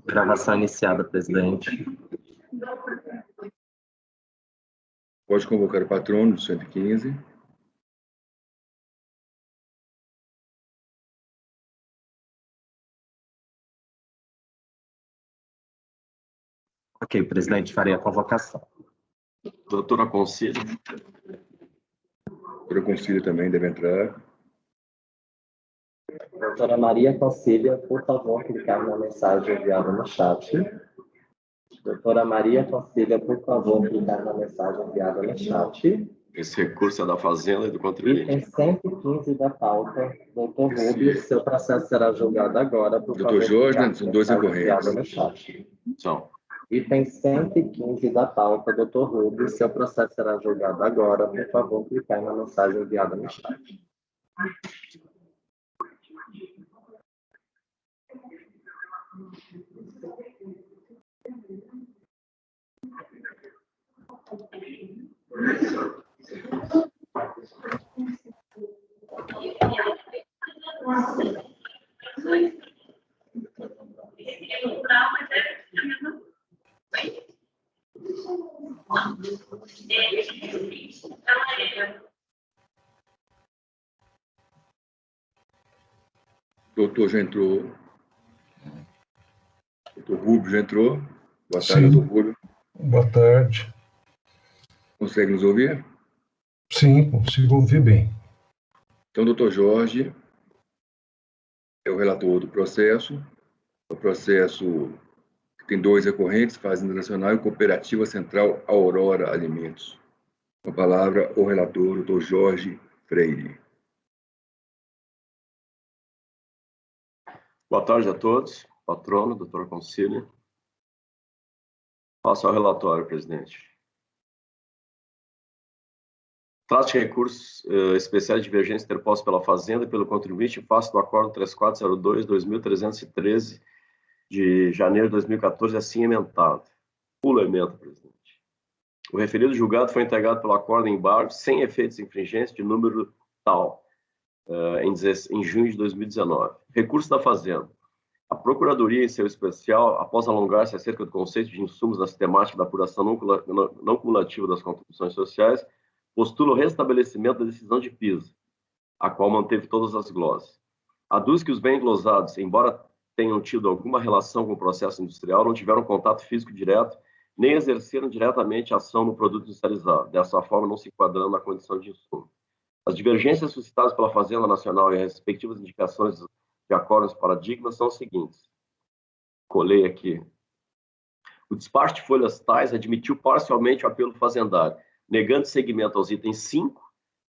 Gravação iniciada, presidente. Pode convocar o patrono do 115. Ok, presidente, farei a convocação. Doutora Concília. Doutora Concília também deve entrar. Doutora Maria Concília, por favor, clicar na mensagem enviada no chat. Doutora Maria Concília, por favor, clicar na mensagem enviada no chat. Esse recurso é da Fazenda e do contribuinte. Item 115 da pauta. Doutor Rubens, seu processo será julgado agora. Por Doutor favor, Jorge, clicar são na dois mensagem recorrentes. enviada no chat. São. Item 115 da pauta. Doutor Rubens, seu processo será julgado agora. Por favor, clicar na mensagem enviada no chat. Doutor já entrou. Doutor Rubio já entrou. Boa tarde, Sim. doutor Rubio. Boa tarde. Consegue nos ouvir? Sim, consigo ouvir bem. Então, doutor Jorge é o relator do processo. O processo tem dois recorrentes, Fazenda Nacional e Cooperativa Central Aurora Alimentos. Com a palavra, o relator, doutor Jorge Freire. Boa tarde a todos. Patrono, doutora Concília. Passo ao relatório, presidente. Trata-se de recursos especiais de divergência interpostos pela Fazenda e pelo contribuinte em face do Acordo 3402-2313 de janeiro de 2014, assim emendado. Pula emenda, presidente. O referido julgado foi integrado pelo acordo em embargo sem efeitos infringentes de número tal, em junho de 2019. Recurso da Fazenda. A Procuradoria, em seu especial, após alongar-se acerca do conceito de insumos na sistemática da apuração não cumulativa das contribuições sociais, postula o restabelecimento da decisão de PISA, a qual manteve todas as glosas. Aduz que os bens glosados, embora tenham tido alguma relação com o processo industrial, não tiveram contato físico direto, nem exerceram diretamente ação no produto industrializado, dessa forma não se enquadrando na condição de insumo. As divergências suscitadas pela Fazenda Nacional e as respectivas indicações de acordos paradigmas são as seguintes. Colei aqui. O despacho de folhas tais admitiu parcialmente o apelo fazendário, negando seguimento aos itens 5,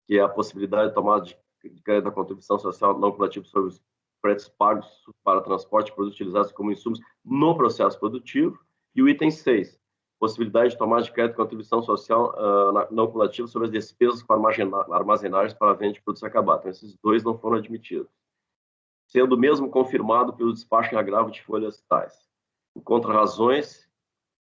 que é a possibilidade de tomada de crédito da contribuição social não cumulativa sobre os fretes pagos para transporte de produtos utilizados como insumos no processo produtivo, e o item 6, possibilidade de tomada de crédito de contribuição social não cumulativa sobre as despesas com armazenagens para a venda de produtos acabados. Então, esses dois não foram admitidos, sendo mesmo confirmado pelo despacho em agravo de folhas tais. O contra-razões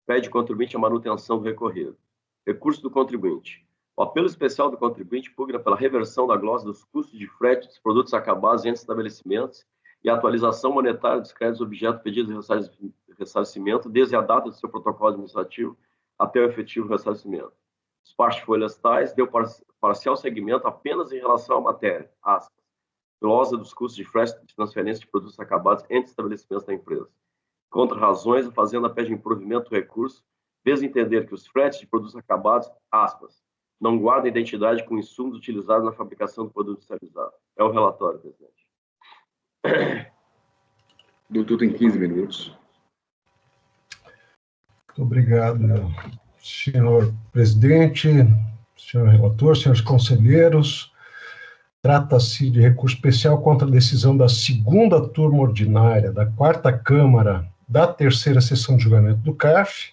pede contribuinte a manutenção do recorrido. Recurso do contribuinte. O apelo especial do contribuinte pugna pela reversão da glosa dos custos de frete dos produtos acabados entre estabelecimentos e a atualização monetária dos créditos objeto pedido de ressarcimento desde a data do seu protocolo administrativo até o efetivo ressarcimento. Despacho de folhas tais deu parcial seguimento apenas em relação à matéria, aspas, glosa dos custos de frete de transferência de produtos acabados entre estabelecimentos da empresa. Contra razões, a Fazenda pede improvimento do recurso, vez entender que os fretes de produtos acabados, aspas, não guardam identidade com insumos utilizados na fabricação do produto industrializado. É o relatório, presidente. Doutor, tem 15 minutos. Muito obrigado, senhor presidente, senhor relator, senhores conselheiros. Trata-se de recurso especial contra a decisão da segunda turma ordinária da 4ª Câmara da 3ª Sessão de Julgamento do CARF,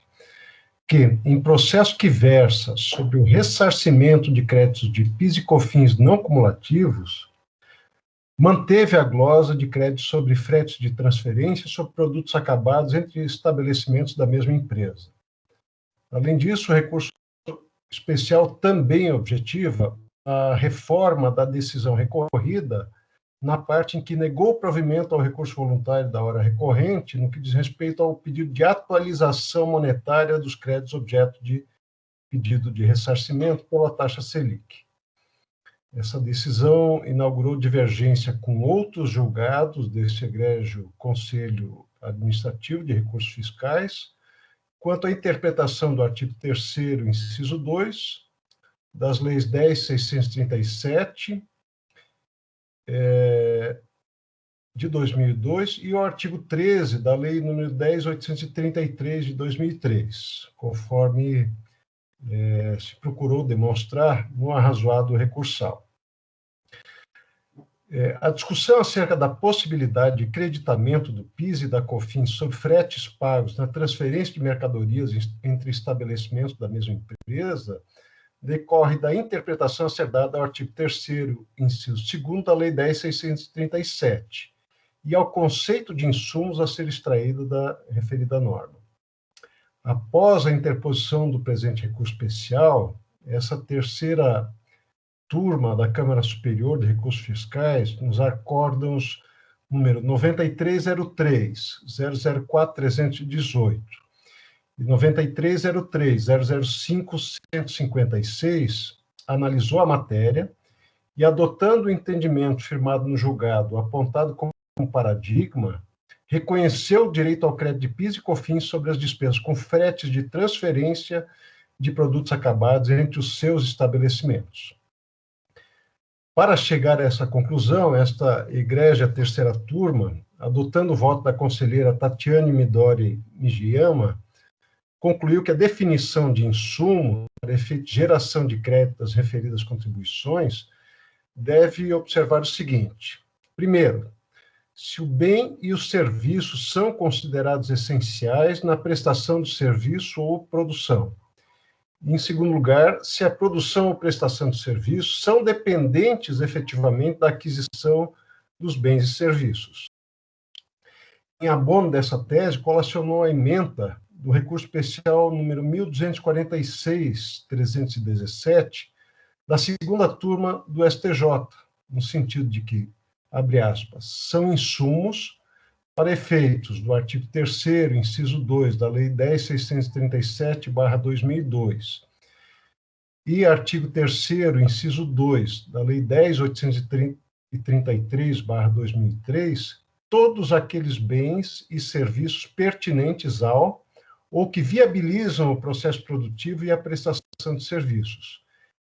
que, em processo que versa sobre o ressarcimento de créditos de PIS e COFINS não cumulativos, manteve a glosa de créditos sobre fretes de transferência sobre produtos acabados entre estabelecimentos da mesma empresa. Além disso, o recurso especial também objetiva a reforma da decisão recorrida na parte em que negou o provimento ao recurso voluntário da hora recorrente, no que diz respeito ao pedido de atualização monetária dos créditos objeto de pedido de ressarcimento pela taxa Selic. Essa decisão inaugurou divergência com outros julgados desse egrégio Conselho Administrativo de Recursos Fiscais, quanto à interpretação do artigo 3º, inciso 2, das leis 10.637, de 2002, e o artigo 13 da lei número 10.833, de 2003, conforme se procurou demonstrar no arrazoado recursal. A discussão acerca da possibilidade de creditamento do PIS e da COFINS sobre fretes pagos na transferência de mercadorias entre estabelecimentos da mesma empresa decorre da interpretação a ser dada ao artigo 3º, inciso 2º da Lei 10.637, e ao conceito de insumos a ser extraído da referida norma. Após a interposição do presente recurso especial, essa terceira turma da Câmara Superior de Recursos Fiscais, nos acórdãos número 9303, 004-318 e 9303, 005-156, analisou a matéria e, adotando o entendimento firmado no julgado apontado como paradigma, reconheceu o direito ao crédito de PIS e COFINS sobre as despesas com fretes de transferência de produtos acabados entre os seus estabelecimentos. Para chegar a essa conclusão, esta egrégia terceira turma, adotando o voto da conselheira Tatiane Midori Nijiyama, concluiu que a definição de insumo para efeito de geração de crédito das referidas contribuições deve observar o seguinte: primeiro, se o bem e o serviço são considerados essenciais na prestação do serviço ou produção. Em segundo lugar, se a produção ou prestação de serviço são dependentes efetivamente da aquisição dos bens e serviços. Em abono dessa tese, colacionou a ementa do recurso especial número 1246-317 da segunda turma do STJ, no sentido de que, abre aspas, são insumos para efeitos do artigo 3º, inciso 2, da Lei 10.637/2002, e artigo 3º, inciso 2, da Lei 10.833/2003, todos aqueles bens e serviços pertinentes ao ou que viabilizam o processo produtivo e a prestação de serviços,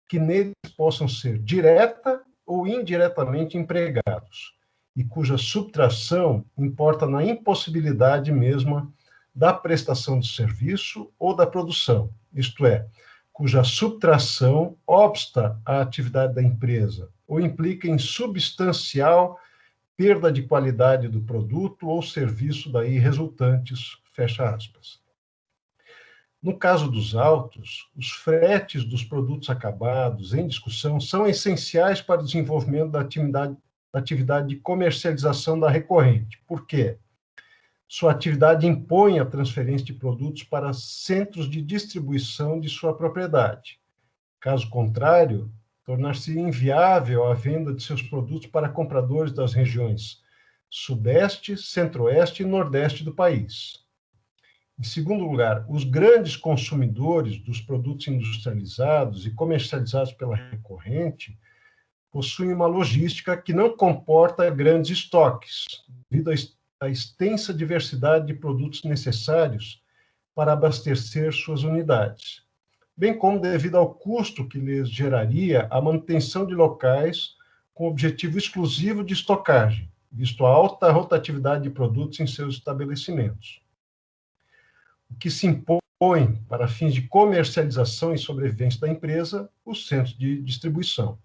que neles possam ser direta ou indiretamente empregados, e cuja subtração importa na impossibilidade mesma da prestação de serviço ou da produção, isto é, cuja subtração obsta à atividade da empresa ou implica em substancial perda de qualidade do produto ou serviço daí resultantes, fecha aspas. No caso dos autos, os fretes dos produtos acabados em discussão são essenciais para o desenvolvimento da atividade de comercialização da recorrente. Por quê? Sua atividade impõe a transferência de produtos para centros de distribuição de sua propriedade. Caso contrário, tornar-se inviável a venda de seus produtos para compradores das regiões Sudeste, Centro-Oeste e Nordeste do país. Em segundo lugar, os grandes consumidores dos produtos industrializados e comercializados pela recorrente possuem uma logística que não comporta grandes estoques, devido à extensa diversidade de produtos necessários para abastecer suas unidades, bem como devido ao custo que lhes geraria a manutenção de locais com objetivo exclusivo de estocagem, visto a alta rotatividade de produtos em seus estabelecimentos. O que se impõe para fins de comercialização e sobrevivência da empresa, os centros de distribuição.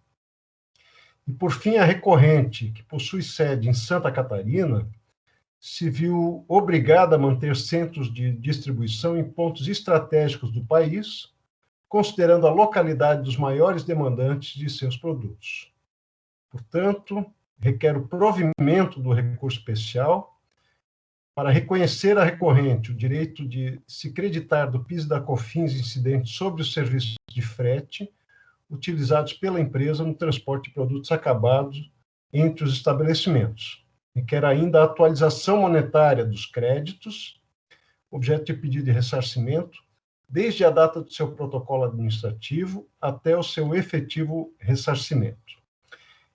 E, por fim, a recorrente, que possui sede em Santa Catarina, se viu obrigada a manter centros de distribuição em pontos estratégicos do país, considerando a localidade dos maiores demandantes de seus produtos. Portanto, requer o provimento do recurso especial para reconhecer à recorrente o direito de se creditar do PIS e da COFINS incidentes sobre os serviços de frete utilizados pela empresa no transporte de produtos acabados entre os estabelecimentos. Requer ainda a atualização monetária dos créditos, objeto de pedido de ressarcimento, desde a data do seu protocolo administrativo até o seu efetivo ressarcimento.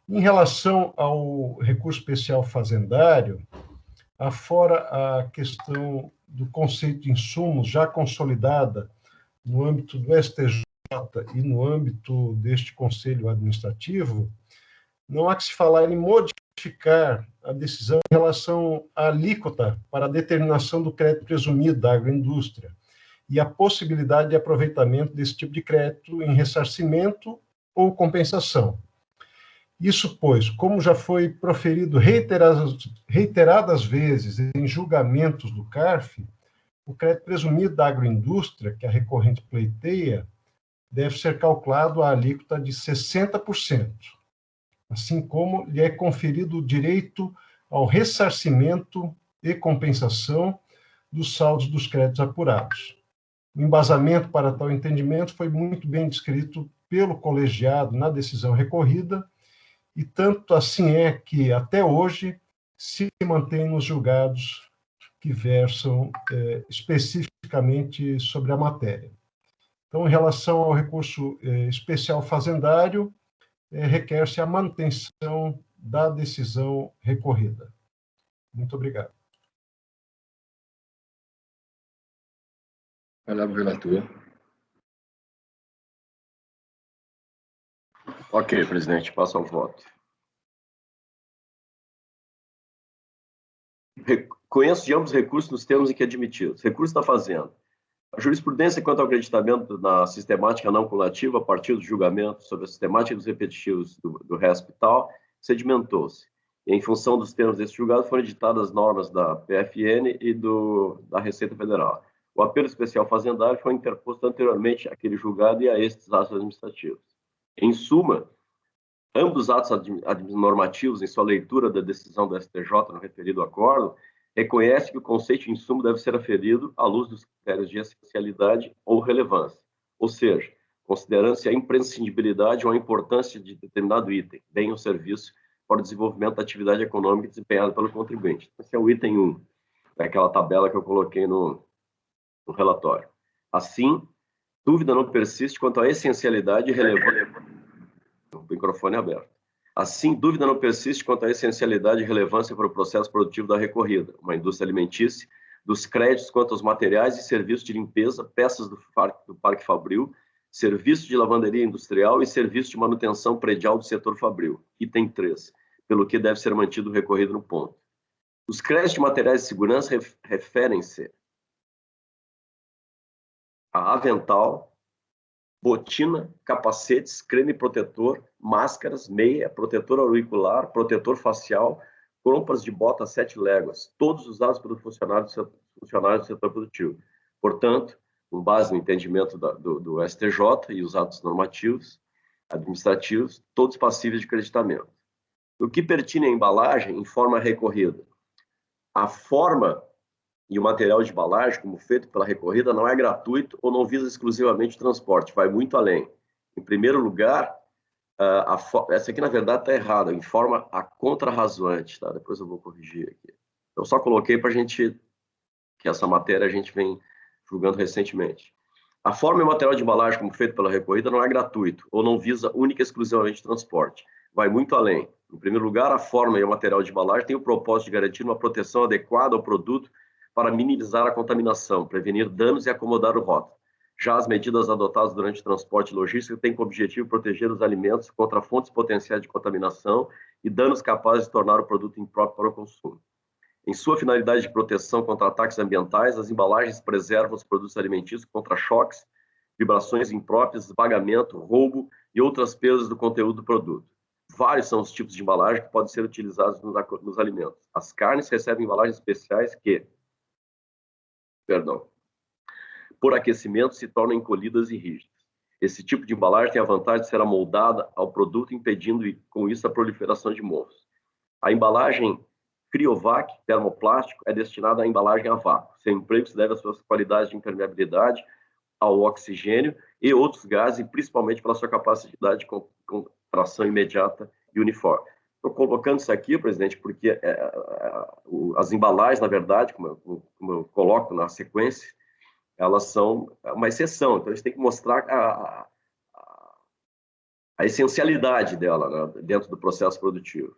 Em relação ao recurso especial fazendário, afora a questão do conceito de insumos já consolidada no âmbito do STJ e no âmbito deste Conselho Administrativo, não há que se falar em modificar a decisão em relação à alíquota para a determinação do crédito presumido da agroindústria e a possibilidade de aproveitamento desse tipo de crédito em ressarcimento ou compensação. Isso, pois, como já foi proferido reiteradas vezes em julgamentos do CARF, o crédito presumido da agroindústria, que a recorrente pleiteia, deve ser calculado a alíquota de 60%, assim como lhe é conferido o direito ao ressarcimento e compensação dos saldos dos créditos apurados. O embasamento para tal entendimento foi muito bem descrito pelo colegiado na decisão recorrida, e tanto assim é que, até hoje, se mantém nos julgados que versam especificamente sobre a matéria. Então, em relação ao recurso especial fazendário, requer-se a manutenção da decisão recorrida. Muito obrigado. Palavra ao relator. Ok, presidente, passo ao voto. Conheço de ambos os recursos nos termos em que admitidos. Recurso da Fazenda. A jurisprudência quanto ao acreditamento na sistemática não cumulativa a partir do julgamento sobre a sistemática dos repetitivos do RESP e tal, sedimentou-se. E, em função dos termos desse julgado, foram editadas as normas da PFN e da Receita Federal. O apelo especial fazendário foi interposto anteriormente àquele julgado e a estes atos administrativos. Em suma, ambos os atos normativos, em sua leitura da decisão do STJ no referido acordo, reconhece que o conceito de insumo deve ser aferido à luz dos critérios de essencialidade ou relevância, ou seja, considerando-se a imprescindibilidade ou a importância de determinado item, bem ou serviço, para o desenvolvimento da atividade econômica desempenhada pelo contribuinte. Esse é o item 1, aquela tabela que eu coloquei no relatório. Assim, dúvida não persiste quanto à essencialidade e relevância. O microfone é aberto. Assim, dúvida não persiste quanto à essencialidade e relevância para o processo produtivo da recorrida, uma indústria alimentícia, dos créditos quanto aos materiais e serviços de limpeza, peças do Parque Fabril, serviço de lavanderia industrial e serviço de manutenção predial do setor Fabril. Item 3, pelo que deve ser mantido o recorrido no ponto. Os créditos de materiais de segurança referem-se a avental, botina, capacetes, creme protetor, máscaras, meia, protetor auricular, protetor facial, compras de bota 7 léguas, todos usados pelos funcionários do setor produtivo. Portanto, com base no entendimento do STJ e os atos normativos, administrativos, todos passíveis de creditamento. No que pertine à embalagem, em forma recorrida, a forma e o material de embalagem, como feito pela recorrida, não é gratuito ou não visa exclusivamente o transporte, vai muito além. Em primeiro lugar, essa aqui, na verdade, está errada, informa a contrarrazoante, tá? Depois eu vou corrigir aqui. Eu só coloquei para a gente, que essa matéria a gente vem julgando recentemente. A forma e o material de embalagem, como feito pela recorrida, não é gratuito ou não visa única e exclusivamente transporte, vai muito além. Em primeiro lugar, a forma e o material de embalagem têm o propósito de garantir uma proteção adequada ao produto para minimizar a contaminação, prevenir danos e acomodar o rótulo. Já as medidas adotadas durante o transporte e logística têm como objetivo proteger os alimentos contra fontes potenciais de contaminação e danos capazes de tornar o produto impróprio para o consumo. Em sua finalidade de proteção contra ataques ambientais, as embalagens preservam os produtos alimentícios contra choques, vibrações impróprias, esvagamento, roubo e outras perdas do conteúdo do produto. Vários são os tipos de embalagem que podem ser utilizados nos alimentos. As carnes recebem embalagens especiais que, por aquecimento, se tornam encolhidas e rígidas. Esse tipo de embalagem tem a vantagem de ser amoldada ao produto, impedindo com isso a proliferação de morros. A embalagem Criovac termoplástico é destinada à embalagem a vácuo. Seu emprego se deve às suas qualidades de impermeabilidade ao oxigênio e outros gases, e principalmente pela sua capacidade de contração imediata e uniforme. Estou colocando isso aqui, presidente, porque as embalagens, na verdade, como eu coloco na sequência, elas são uma exceção. Então, a gente tem que mostrar a essencialidade dela, né, dentro do processo produtivo.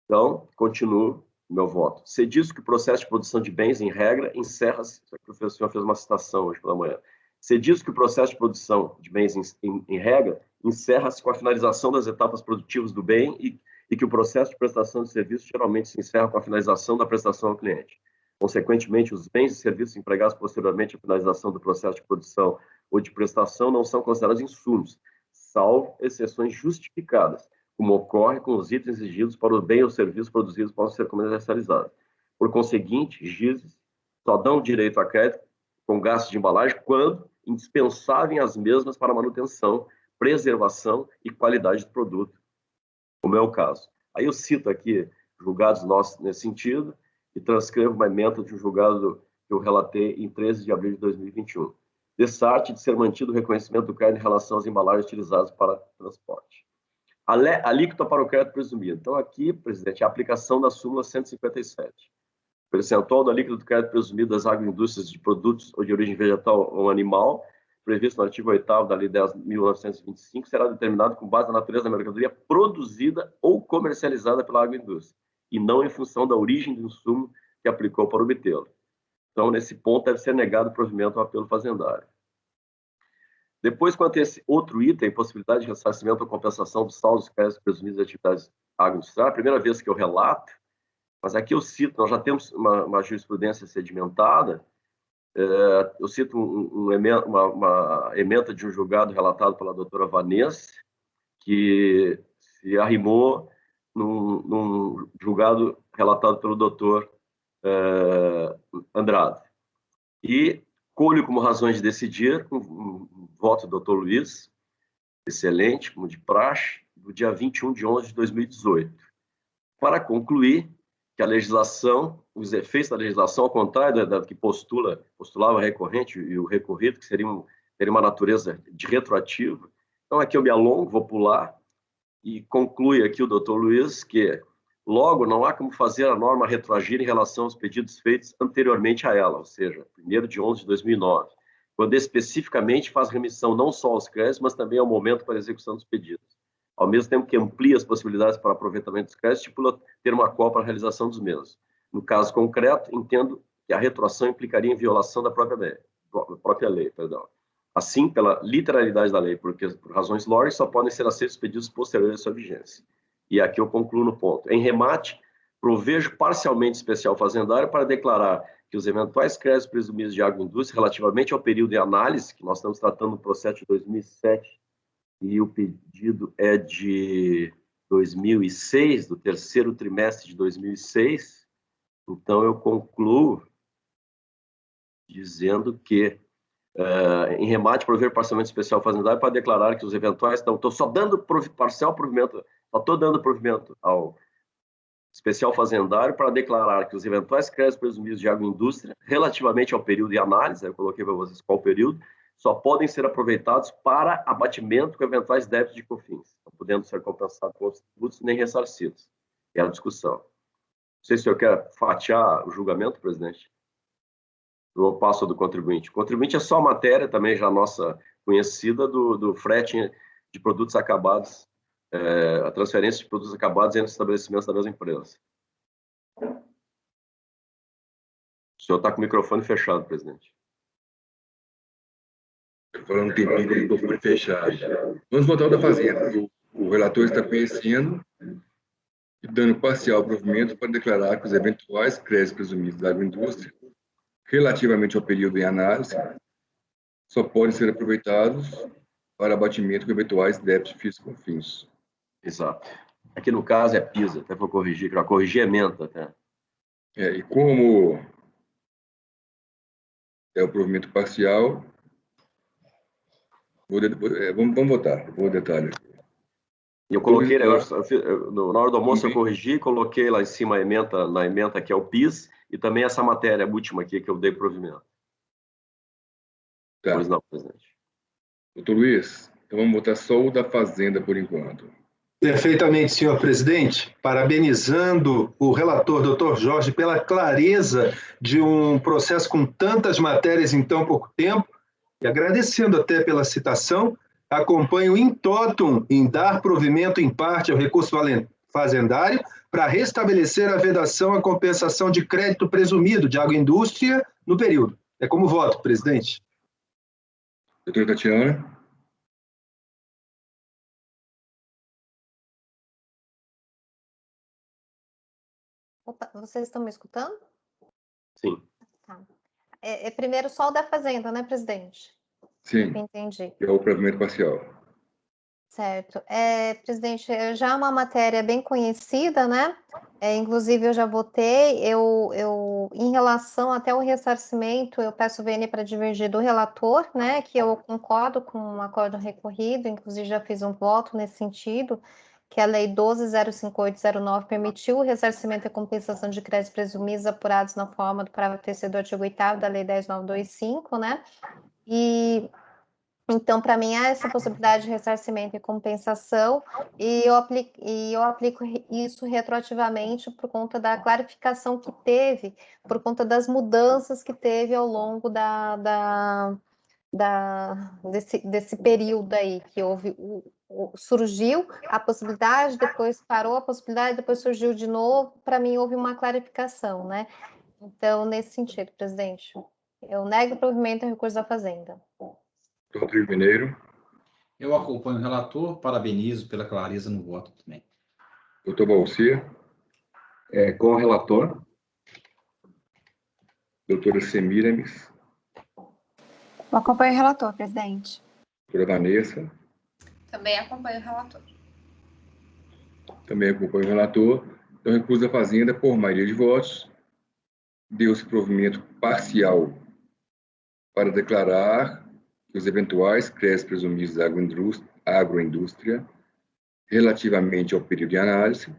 Então, continuo meu voto. Se diz que o processo de produção de bens, em regra, encerra-se... O professor fez uma citação hoje pela manhã. Se diz que o processo de produção de bens, em regra, encerra-se com a finalização das etapas produtivas do bem e que o processo de prestação de serviços geralmente se encerra com a finalização da prestação ao cliente. Consequentemente, os bens e serviços empregados posteriormente à finalização do processo de produção ou de prestação não são considerados insumos, salvo exceções justificadas, como ocorre com os itens exigidos para o bem ou serviço produzidos possam ser comercializados. Por conseguinte, GISs só dão direito a crédito com gastos de embalagem quando indispensáveis as mesmas para a manutenção, preservação e qualidade do produto, como é o caso. Aí eu cito aqui julgados nossos nesse sentido e transcrevo uma ementa de um julgado que eu relatei em 13 de abril de 2021. Dessarte de ser mantido o reconhecimento do crédito em relação às embalagens utilizadas para transporte. Alíquota para o crédito presumido. Então, aqui, presidente, a aplicação da súmula 157. O percentual da alíquota do crédito presumido das agroindústrias de produtos ou de origem vegetal ou animal, previsto no artigo 8º da Lei 10.925, será determinado com base na natureza da mercadoria produzida ou comercializada pela agroindústria, e não em função da origem do insumo que aplicou para obtê-lo. Então, nesse ponto, deve ser negado o provimento ao apelo fazendário. Depois, quanto a esse outro item, possibilidade de ressarcimento ou compensação dos saldos e créditos presumidos de atividades agroindustriais, a primeira vez que eu relato, mas aqui eu cito, nós já temos uma jurisprudência sedimentada, eu cito uma ementa de um julgado relatado pela doutora Vanessa, que se arrimou num julgado relatado pelo doutor Andrade. E colho como razões de decidir um voto do doutor Luiz, excelente, como de praxe, do dia 21 de 11 de 2018, para concluir que a legislação, os efeitos da legislação, ao contrário da que postulava a recorrente e o recorrido, que teria uma natureza de retroativo. Então, aqui eu me alongo, vou pular, e conclui aqui o doutor Luiz que, logo, não há como fazer a norma retroagir em relação aos pedidos feitos anteriormente a ela, ou seja, 1º de 11 de 2009, quando especificamente faz remissão não só aos créditos, mas também ao momento para a execução dos pedidos. Ao mesmo tempo que amplia as possibilidades para aproveitamento dos créditos, estipula ter uma qual para a realização dos mesmos. No caso concreto, entendo que a retroação implicaria em violação da própria lei. Assim, pela literalidade da lei, porque por razões lógicas só podem ser aceitos pedidos posteriores à sua vigência. E aqui eu concluo no ponto. Em remate, provejo parcialmente especial fazendário para declarar que os eventuais créditos presumidos de agroindústria relativamente ao período de análise, que nós estamos tratando no processo de 2007, e o pedido é de 2006, do terceiro trimestre de 2006, então eu concluo dizendo que, em remate, prover parcialmente especial fazendário para declarar que os eventuais... Então, estou só dando parcial provimento, só estou dando provimento ao especial fazendário para declarar que os eventuais créditos presumidos de agroindústria, relativamente ao período de análise, eu coloquei para vocês qual período, só podem ser aproveitados para abatimento com eventuais débitos de COFINS, não podendo ser compensados com os tributos nem ressarcidos. É a discussão. Não sei se o senhor quer fatiar o julgamento, presidente. Eu passo do contribuinte. O contribuinte é só a matéria, também já nossa conhecida, do frete de produtos acabados, a transferência de produtos acabados entre estabelecimentos da mesma empresa. O senhor está com o microfone fechado, presidente. Falando um tempinho com o microfone fechado. Vamos voltar ao da Fazenda. O relator está conhecendo e dando parcial provimento para declarar que os eventuais créditos presumidos da agroindústria, relativamente ao período em análise, só podem ser aproveitados para abatimento com eventuais débitos físicos com fins. Exato. Aqui no caso é PISA, até vou corrigir, para corrigir ementa até. E como é o provimento parcial, vamos votar, vou detalhe. Eu coloquei, na hora do almoço eu corrigi, coloquei lá em cima a ementa, na ementa que é o PIS, e também essa matéria última aqui que eu dei provimento. Tá. Pois não, presidente. Doutor Luiz, então vamos votar só o da Fazenda por enquanto. Perfeitamente, senhor presidente. Parabenizando o relator, doutor Jorge, pela clareza de um processo com tantas matérias em tão pouco tempo, e agradecendo até pela citação, acompanho in totum em dar provimento em parte ao recurso fazendário para restabelecer a vedação à compensação de crédito presumido de agroindústria no período. É como voto, presidente. Doutora Tatiana. Opa, vocês estão me escutando? Sim. Tá. Primeiro só o da Fazenda, né, presidente? Sim. Entendi. É o provimento parcial. Certo. Presidente, já é uma matéria bem conhecida, né? Inclusive, eu já votei. Em relação até o ressarcimento, eu peço o VN para divergir do relator, né? Que eu concordo com o acordo recorrido, inclusive já fiz um voto nesse sentido, que a Lei 12.058/09 permitiu o ressarcimento e compensação de créditos presumidos apurados na forma do parágrafo 3º do artigo 8º da Lei 10.925, né? Então, para mim, há essa possibilidade de ressarcimento e compensação, e eu aplico isso retroativamente por conta da clarificação que teve, por conta das mudanças que teve ao longo desse período aí, que houve, surgiu a possibilidade, depois parou a possibilidade, depois surgiu de novo. Para mim, houve uma clarificação, né? Então, nesse sentido, presidente, eu nego o provimento ao recurso da Fazenda. Rodrigo Mineiro. Eu acompanho o relator, parabenizo pela clareza no voto também. Doutor Balcia. Com o relator. Doutora Semiramis. Eu acompanho o relator, presidente. Doutora Vanessa. Também acompanho o relator. Também acompanho o relator. Então, recurso da Fazenda, por maioria de votos, deu-se provimento parcial para declarar que os eventuais créditos presumidos da agroindústria, relativamente ao período de análise,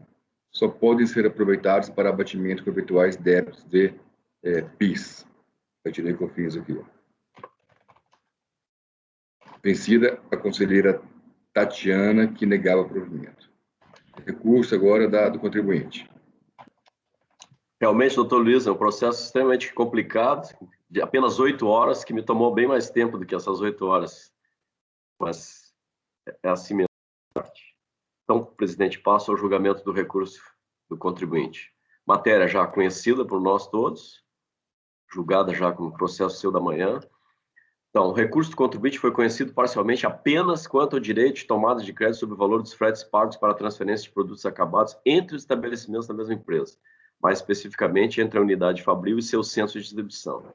só podem ser aproveitados para abatimento com eventuais débitos de PIS. Eu tirei COFINS aqui. Vencida a conselheira Tatiana, que negava provimento. Recurso agora do contribuinte. Realmente, doutor Luiz, é um processo extremamente complicado, de apenas 8 horas, que me tomou bem mais tempo do que essas 8 horas. Mas é assim mesmo. Então, presidente, passo ao julgamento do recurso do contribuinte. Matéria já conhecida por nós todos, julgada já com o processo seu da manhã. Então, o recurso do contribuinte foi conhecido parcialmente apenas quanto ao direito de tomada de crédito sobre o valor dos fretes pagos para transferência de produtos acabados entre os estabelecimentos da mesma empresa, mais especificamente entre a unidade fabril e seu centro de distribuição.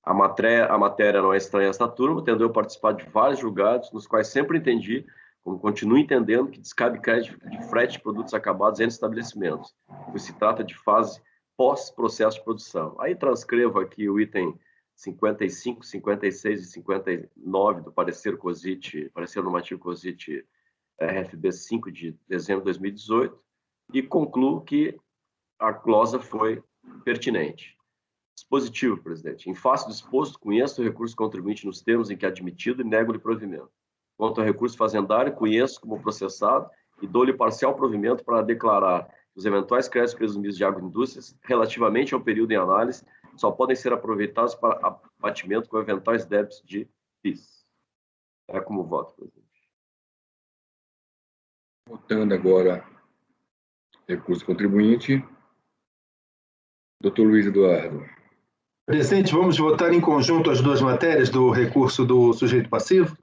A matéria não é estranha a esta turma, tendo eu participado de vários julgados, nos quais sempre entendi, como continuo entendendo, que descabe crédito de frete de produtos acabados entre estabelecimentos, pois se trata de fase pós-processo de produção. Aí transcrevo aqui o item 55, 56 e 59 do parecer normativo COSIT RFB 5 de dezembro de 2018 e concluo que a glosa foi pertinente. Dispositivo, presidente. Em face do exposto, conheço o recurso contribuinte nos termos em que é admitido e nego-lhe provimento. Quanto ao recurso fazendário, conheço como processado e dou-lhe parcial provimento para declarar que os eventuais créditos presumidos de agroindústrias, relativamente ao período em análise, só podem ser aproveitados para abatimento com eventuais débitos de PIS. É como voto, presidente. Votando agora recurso contribuinte. Doutor Luiz Eduardo. Presidente, vamos votar em conjunto as duas matérias do recurso do sujeito passivo?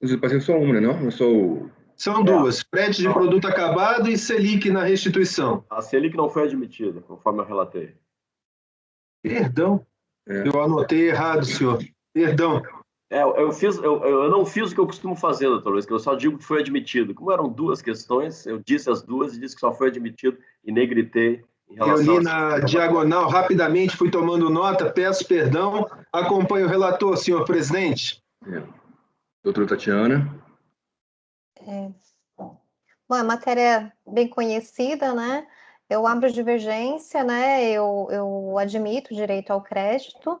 O sujeito passivo é só uma, né? Não é só o... São duas, frete de produto acabado e Selic na restituição. A Selic não foi admitida, conforme eu relatei. Perdão, eu anotei errado, senhor. Perdão. Eu não fiz o que eu costumo fazer, doutor Luiz, que eu só digo que foi admitido. Como eram duas questões, eu disse as duas e disse que só foi admitido e negritei. Eu li na diagonal rapidamente, fui tomando nota, peço perdão. Acompanho o relator, senhor presidente. Doutora Tatiana. Bom, é matéria bem conhecida, né? Eu abro divergência, né? Eu admito o direito ao crédito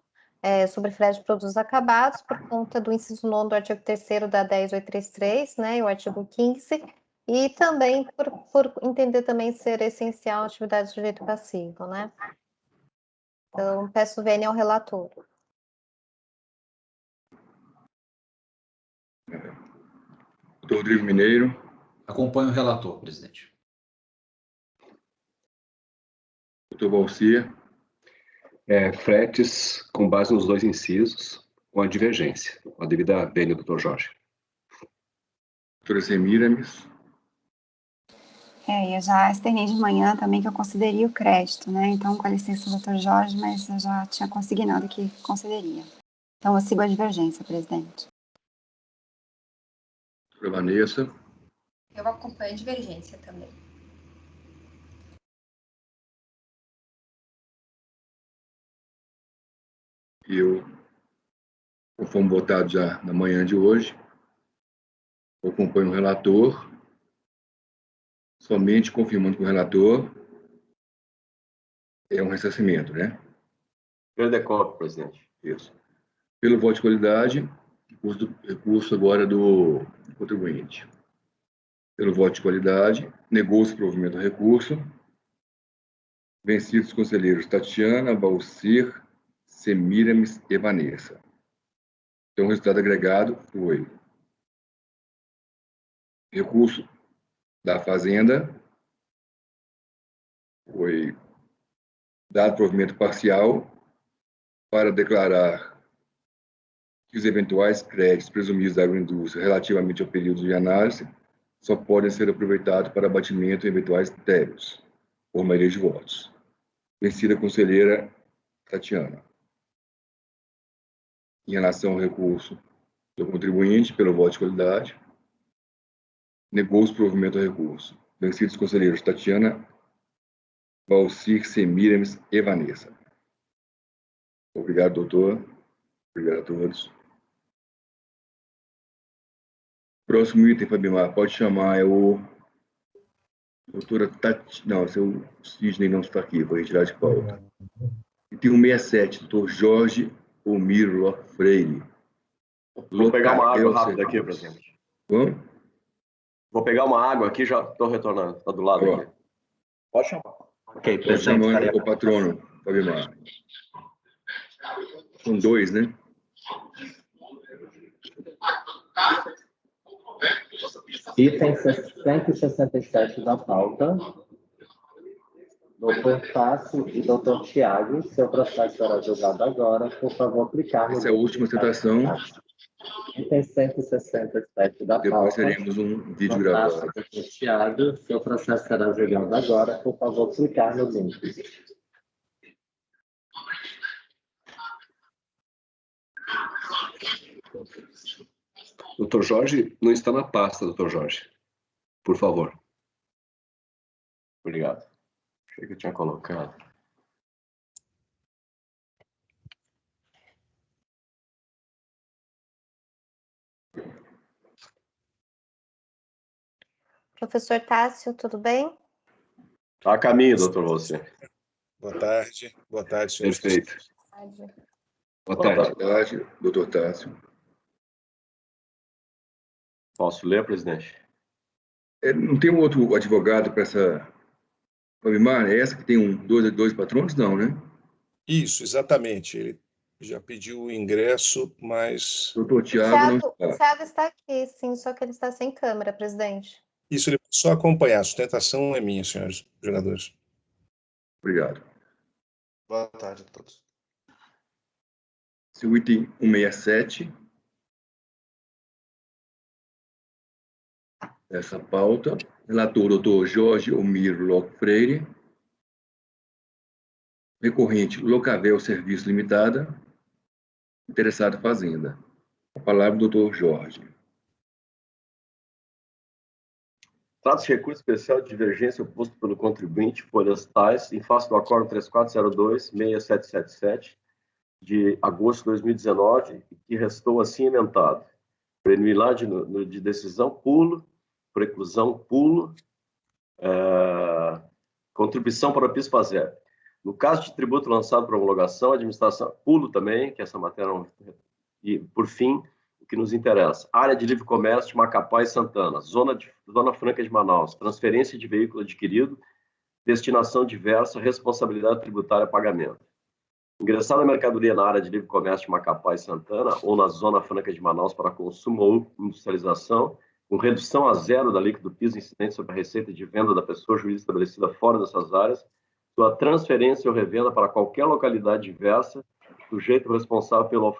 sobre frete de produtos acabados por conta do inciso 9º do artigo 3º da 10.833, né? E o artigo 15, E também por entender também ser essencial a atividade de direito passivo, né? Então, peço vênia ao relator. Doutor Rodrigo Mineiro. Acompanho o relator, presidente. Doutor Valcir. Fretes, com base nos dois incisos, com a divergência. Com a devida vênia, doutor Jorge. Doutora Semiramis. Eu já externei de manhã também que eu concederia o crédito, né? Então, com a licença do doutor Jorge, mas eu já tinha consignado que concederia. Então, eu sigo a divergência, presidente. Doutora Vanessa. Eu acompanho a divergência também. Eu, conforme votado já na manhã de hoje, eu acompanho o relator, somente confirmando que o relator é um ressarcimento, né? Pelo decoro, presidente. Isso. Pelo voto de qualidade, recurso agora do contribuinte. Pelo voto de qualidade, negou-se o provimento do recurso. Vencidos os conselheiros Tatiana, Valcir, Semiramis e Vanessa. Então, o resultado agregado foi recurso da Fazenda, foi dado provimento parcial para declarar que os eventuais créditos presumidos da agroindústria relativamente ao período de análise só podem ser aproveitados para abatimento de eventuais débitos, por maioria de votos. Vencida a conselheira Tatiana. Em relação ao recurso do contribuinte, pelo voto de qualidade, negou-se o provimento do recurso. Vencidos os conselheiros Tatiana, Valcir, Semiramis e Vanessa. Obrigado, doutor. Obrigado a todos. Próximo item, Fabimar, pode chamar, é o doutora Tati... Não, seu Sidney não está aqui, vou retirar de pauta. E tem o 67, doutor Jorge Omiro Lopes Freire. Vou pegar uma água rápida aqui, presidente. Vamos? Vou pegar uma água aqui, já estou retornando. Está do lado aqui. Pode chamar. Ok, Pode presidente. chamar o patrono, Fabimar. São dois, né? Item 167 da pauta. Doutor Tássio e doutor Tiago, seu processo será julgado agora. Por favor, clicar no... Essa é a última citação. Item 167 da pauta. Depois teremos um vídeo gravado. Doutor Tiago, seu processo será julgado agora. Por favor, clicar no link. Doutor Jorge não está na pasta, doutor Jorge. Por favor. Obrigado. Achei que eu tinha colocado. Professor Tássio, tudo bem? Está a caminho, doutor você. Boa tarde. Boa tarde, senhores. Perfeito. Boa tarde, doutor Tássio. Posso ler, presidente? Não tem um outro advogado para essa... Fabimar, é essa que tem dois patronos? Não, né? Isso, exatamente. Ele já pediu o ingresso, mas... Doutor Tiago não está. O Thiago está aqui, sim, só que ele está sem câmera, presidente. Isso, ele pode só acompanhar. A sustentação é minha, senhores jogadores. Obrigado. Boa tarde a todos. Seu item 167. Essa pauta. Relator, doutor Jorge Omiro Lopes Freire. Recorrente, Locavel Serviço Limitada. Interessado Fazenda. A palavra, doutor Jorge. Trata-se de recurso especial de divergência oposto pelo contribuinte, folhas tais, em face do acordo 3402-6777, de agosto de 2019, que restou assim emendado. Preliminar de decisão, pulo, preclusão, pulo, contribuição para o PIS/PASEP. No caso de tributo lançado para homologação, administração, pulo também, que essa matéria não... E, por fim, o que nos interessa. Área de livre comércio de Macapá e Santana, Zona Franca de Manaus, transferência de veículo adquirido, destinação diversa, responsabilidade tributária, pagamento. Ingressada a mercadoria na área de livre comércio de Macapá e Santana ou na Zona Franca de Manaus para consumo ou industrialização, com redução a zero da alíquota do PIS incidente sobre a receita de venda da pessoa jurídica estabelecida fora dessas áreas, sua transferência ou revenda para qualquer localidade diversa, sujeito responsável pelo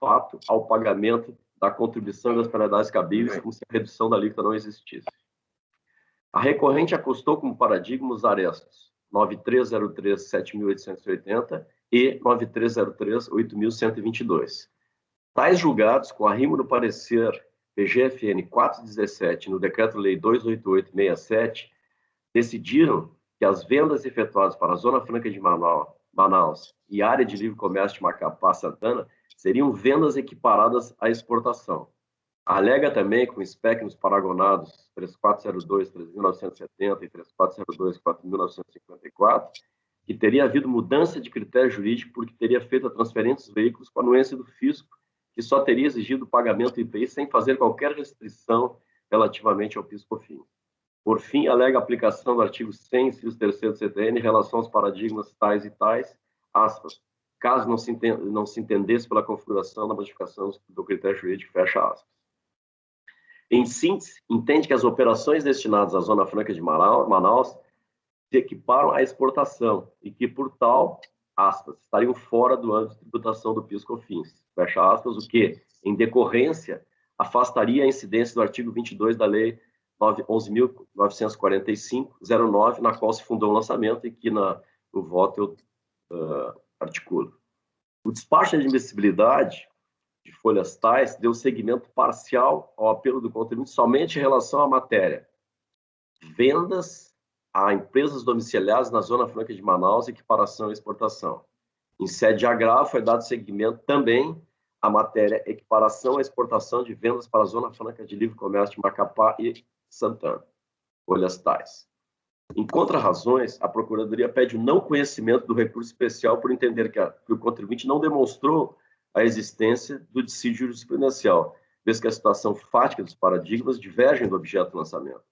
fato ao pagamento da contribuição e das penalidades cabíveis, como se a redução da alíquota não existisse. A recorrente acostou como paradigma os arestos 9303-7880 e 9303-8122. Tais julgados, com arrimo no parecer PGFN 417 no Decreto-Lei 288-67, decidiram que as vendas efetuadas para a Zona Franca de Manaus e área de livre comércio de Macapá, Santana, seriam vendas equiparadas à exportação. Alega também, com SPEC nos paragonados 3402, 3.970 e 3402, 4.954, que teria havido mudança de critério jurídico porque teria feito a transferência dos veículos com a anuência do fisco, que só teria exigido o pagamento do IPI sem fazer qualquer restrição relativamente ao PIS/COFINS. Por fim, alega a aplicação do artigo 100, inciso 3º do CTN, em relação aos paradigmas tais e tais, aspas, caso não se entendesse pela configuração da modificação do critério jurídico, fecha aspas. Em síntese, entende que as operações destinadas à Zona Franca de Manaus se equiparam à exportação e que, por tal, aspas, estariam fora do âmbito de tributação do PIS/COFINS, fecha aspas, o que, em decorrência, afastaria a incidência do artigo 22 da Lei 11.945/09, na qual se fundou o lançamento e que no voto eu articulo. O despacho de admissibilidade de folhas tais deu seguimento parcial ao apelo do contribuinte somente em relação à matéria. Vendas a empresas domiciliadas na Zona Franca de Manaus, equiparação e exportação. Em sede de agravo, foi dado seguimento também à matéria equiparação e exportação de vendas para a Zona Franca de Livre Comércio de Macapá e Santana. Folhas tais. Em contra-razões, a Procuradoria pede o não conhecimento do recurso especial por entender que o contribuinte não demonstrou a existência do dissídio jurisprudencial, vez que a situação fática dos paradigmas divergem do objeto do lançamento.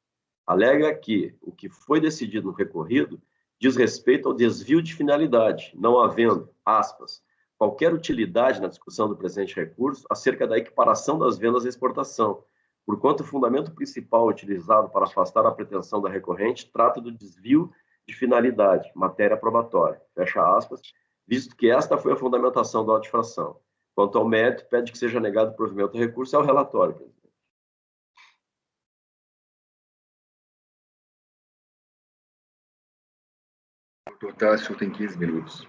Alega que o que foi decidido no recorrido diz respeito ao desvio de finalidade, não havendo, aspas, qualquer utilidade na discussão do presente recurso acerca da equiparação das vendas à exportação, porquanto o fundamento principal utilizado para afastar a pretensão da recorrente trata do desvio de finalidade, matéria probatória, fecha aspas, visto que esta foi a fundamentação da auto-infração. Quanto ao mérito, pede que seja negado o provimento do recurso ao relatório, presidente. Doutor Tássio, tem 15 minutos.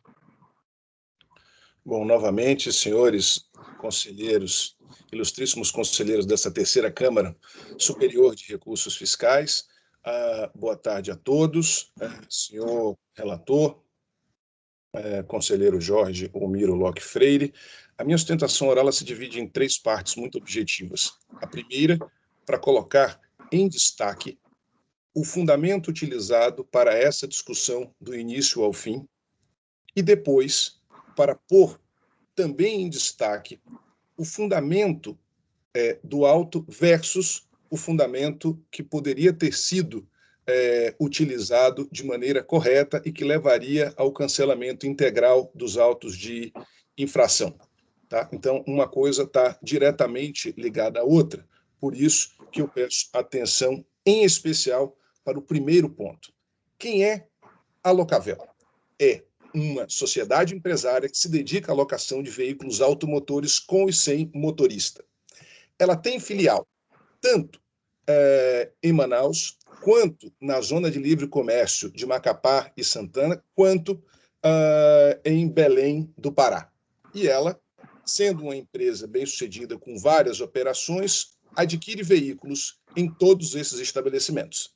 Bom, novamente, senhores conselheiros, ilustríssimos conselheiros dessa terceira Câmara Superior de Recursos Fiscais, boa tarde a todos, senhor relator, conselheiro Jorge Omiro Locke Freire. A minha sustentação oral se divide em 3 partes muito objetivas. A primeira, para colocar em destaque o fundamento utilizado para essa discussão do início ao fim, e depois, para pôr também em destaque o fundamento do auto versus o fundamento que poderia ter sido utilizado de maneira correta e que levaria ao cancelamento integral dos autos de infração. Tá? Então, uma coisa está diretamente ligada à outra, por isso que eu peço atenção em especial para o primeiro ponto. Quem é a Locavel? É uma sociedade empresária que se dedica à locação de veículos automotores com e sem motorista. Ela tem filial tanto em Manaus, quanto na Zona de Livre Comércio de Macapá e Santana, quanto em Belém do Pará. E ela, sendo uma empresa bem-sucedida com várias operações, adquire veículos em todos esses estabelecimentos.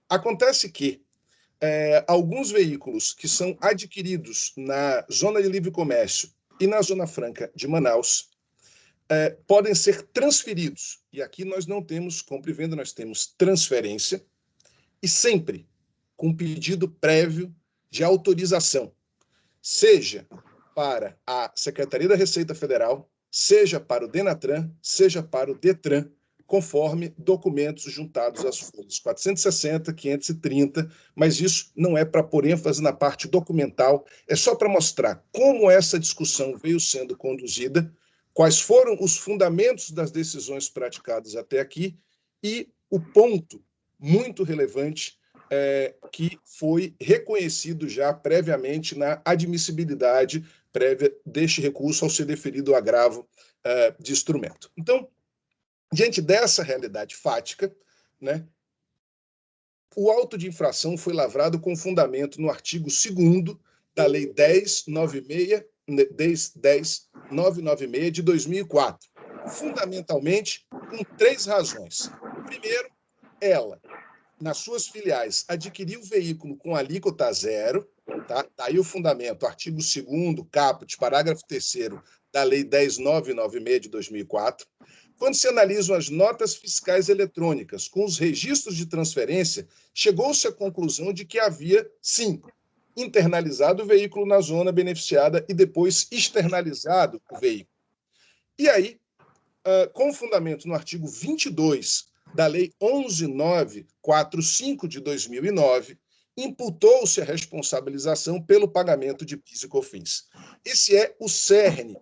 Acontece que alguns veículos que são adquiridos na Zona de Livre Comércio e na Zona Franca de Manaus podem ser transferidos. E aqui nós não temos compra e venda, nós temos transferência, e sempre com pedido prévio de autorização, seja para a Secretaria da Receita Federal, seja para o Denatran, seja para o Detran, conforme documentos juntados às folhas 460, 530, mas isso não é para pôr ênfase na parte documental, é só para mostrar como essa discussão veio sendo conduzida, quais foram os fundamentos das decisões praticadas até aqui e o ponto muito relevante que foi reconhecido já previamente na admissibilidade prévia deste recurso ao ser deferido o agravo de instrumento. Então, diante dessa realidade fática, né, o auto de infração foi lavrado com fundamento no artigo 2º da Lei 10.996 de 2004, fundamentalmente com 3 razões. Primeiro, ela, nas suas filiais, adquiriu o veículo com alíquota zero, tá? Daí o fundamento, artigo 2º, caput, parágrafo 3º da Lei 10.996 de 2004. Quando se analisam as notas fiscais eletrônicas com os registros de transferência, chegou-se à conclusão de que havia, sim, internalizado o veículo na zona beneficiada e depois externalizado o veículo. E aí, com fundamento no artigo 22 da Lei 11.945 de 2009, imputou-se a responsabilização pelo pagamento de PIS e COFINS. Esse é o cerne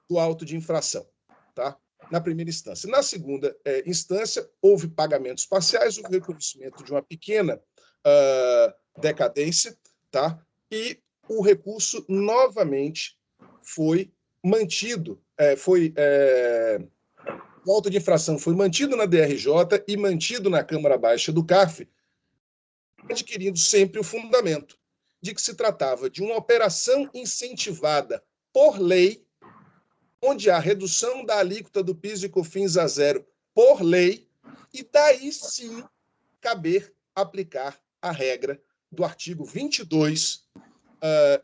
do auto de infração, tá? Na primeira instância. Na segunda instância, houve pagamentos parciais, o reconhecimento de uma pequena decadência, tá? E o recurso novamente foi mantido, o auto de infração foi mantido na DRJ e mantido na Câmara Baixa do CARF, adquirindo sempre o fundamento de que se tratava de uma operação incentivada por lei, onde há redução da alíquota do PIS e COFINS a zero por lei, e daí sim caber aplicar a regra do artigo 22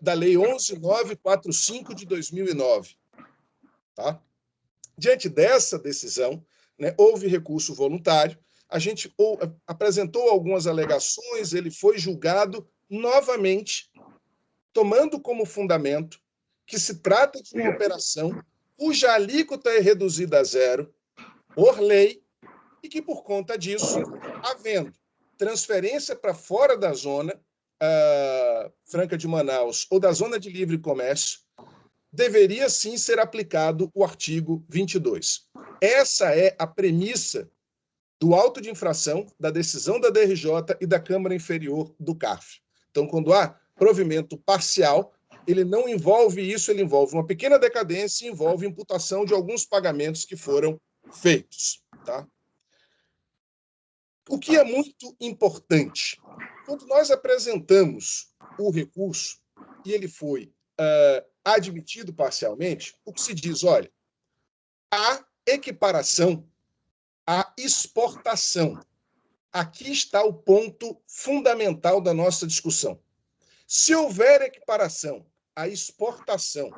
da Lei 11.945 de 2009. Tá? Diante dessa decisão, né, houve recurso voluntário, a gente apresentou algumas alegações, ele foi julgado novamente, tomando como fundamento que se trata de uma operação cuja alíquota é reduzida a zero por lei e que, por conta disso, havendo transferência para fora da zona franca de Manaus ou da zona de livre comércio, deveria sim ser aplicado o artigo 22. Essa é a premissa do auto de infração, da decisão da DRJ e da Câmara Inferior do CARF. Então, quando há provimento parcial, ele não envolve isso, ele envolve uma pequena decadência e envolve imputação de alguns pagamentos que foram feitos. Tá? O que é muito importante, quando nós apresentamos o recurso e ele foi admitido parcialmente, o que se diz, olha, a equiparação, a exportação, aqui está o ponto fundamental da nossa discussão. Se houver equiparação, a exportação,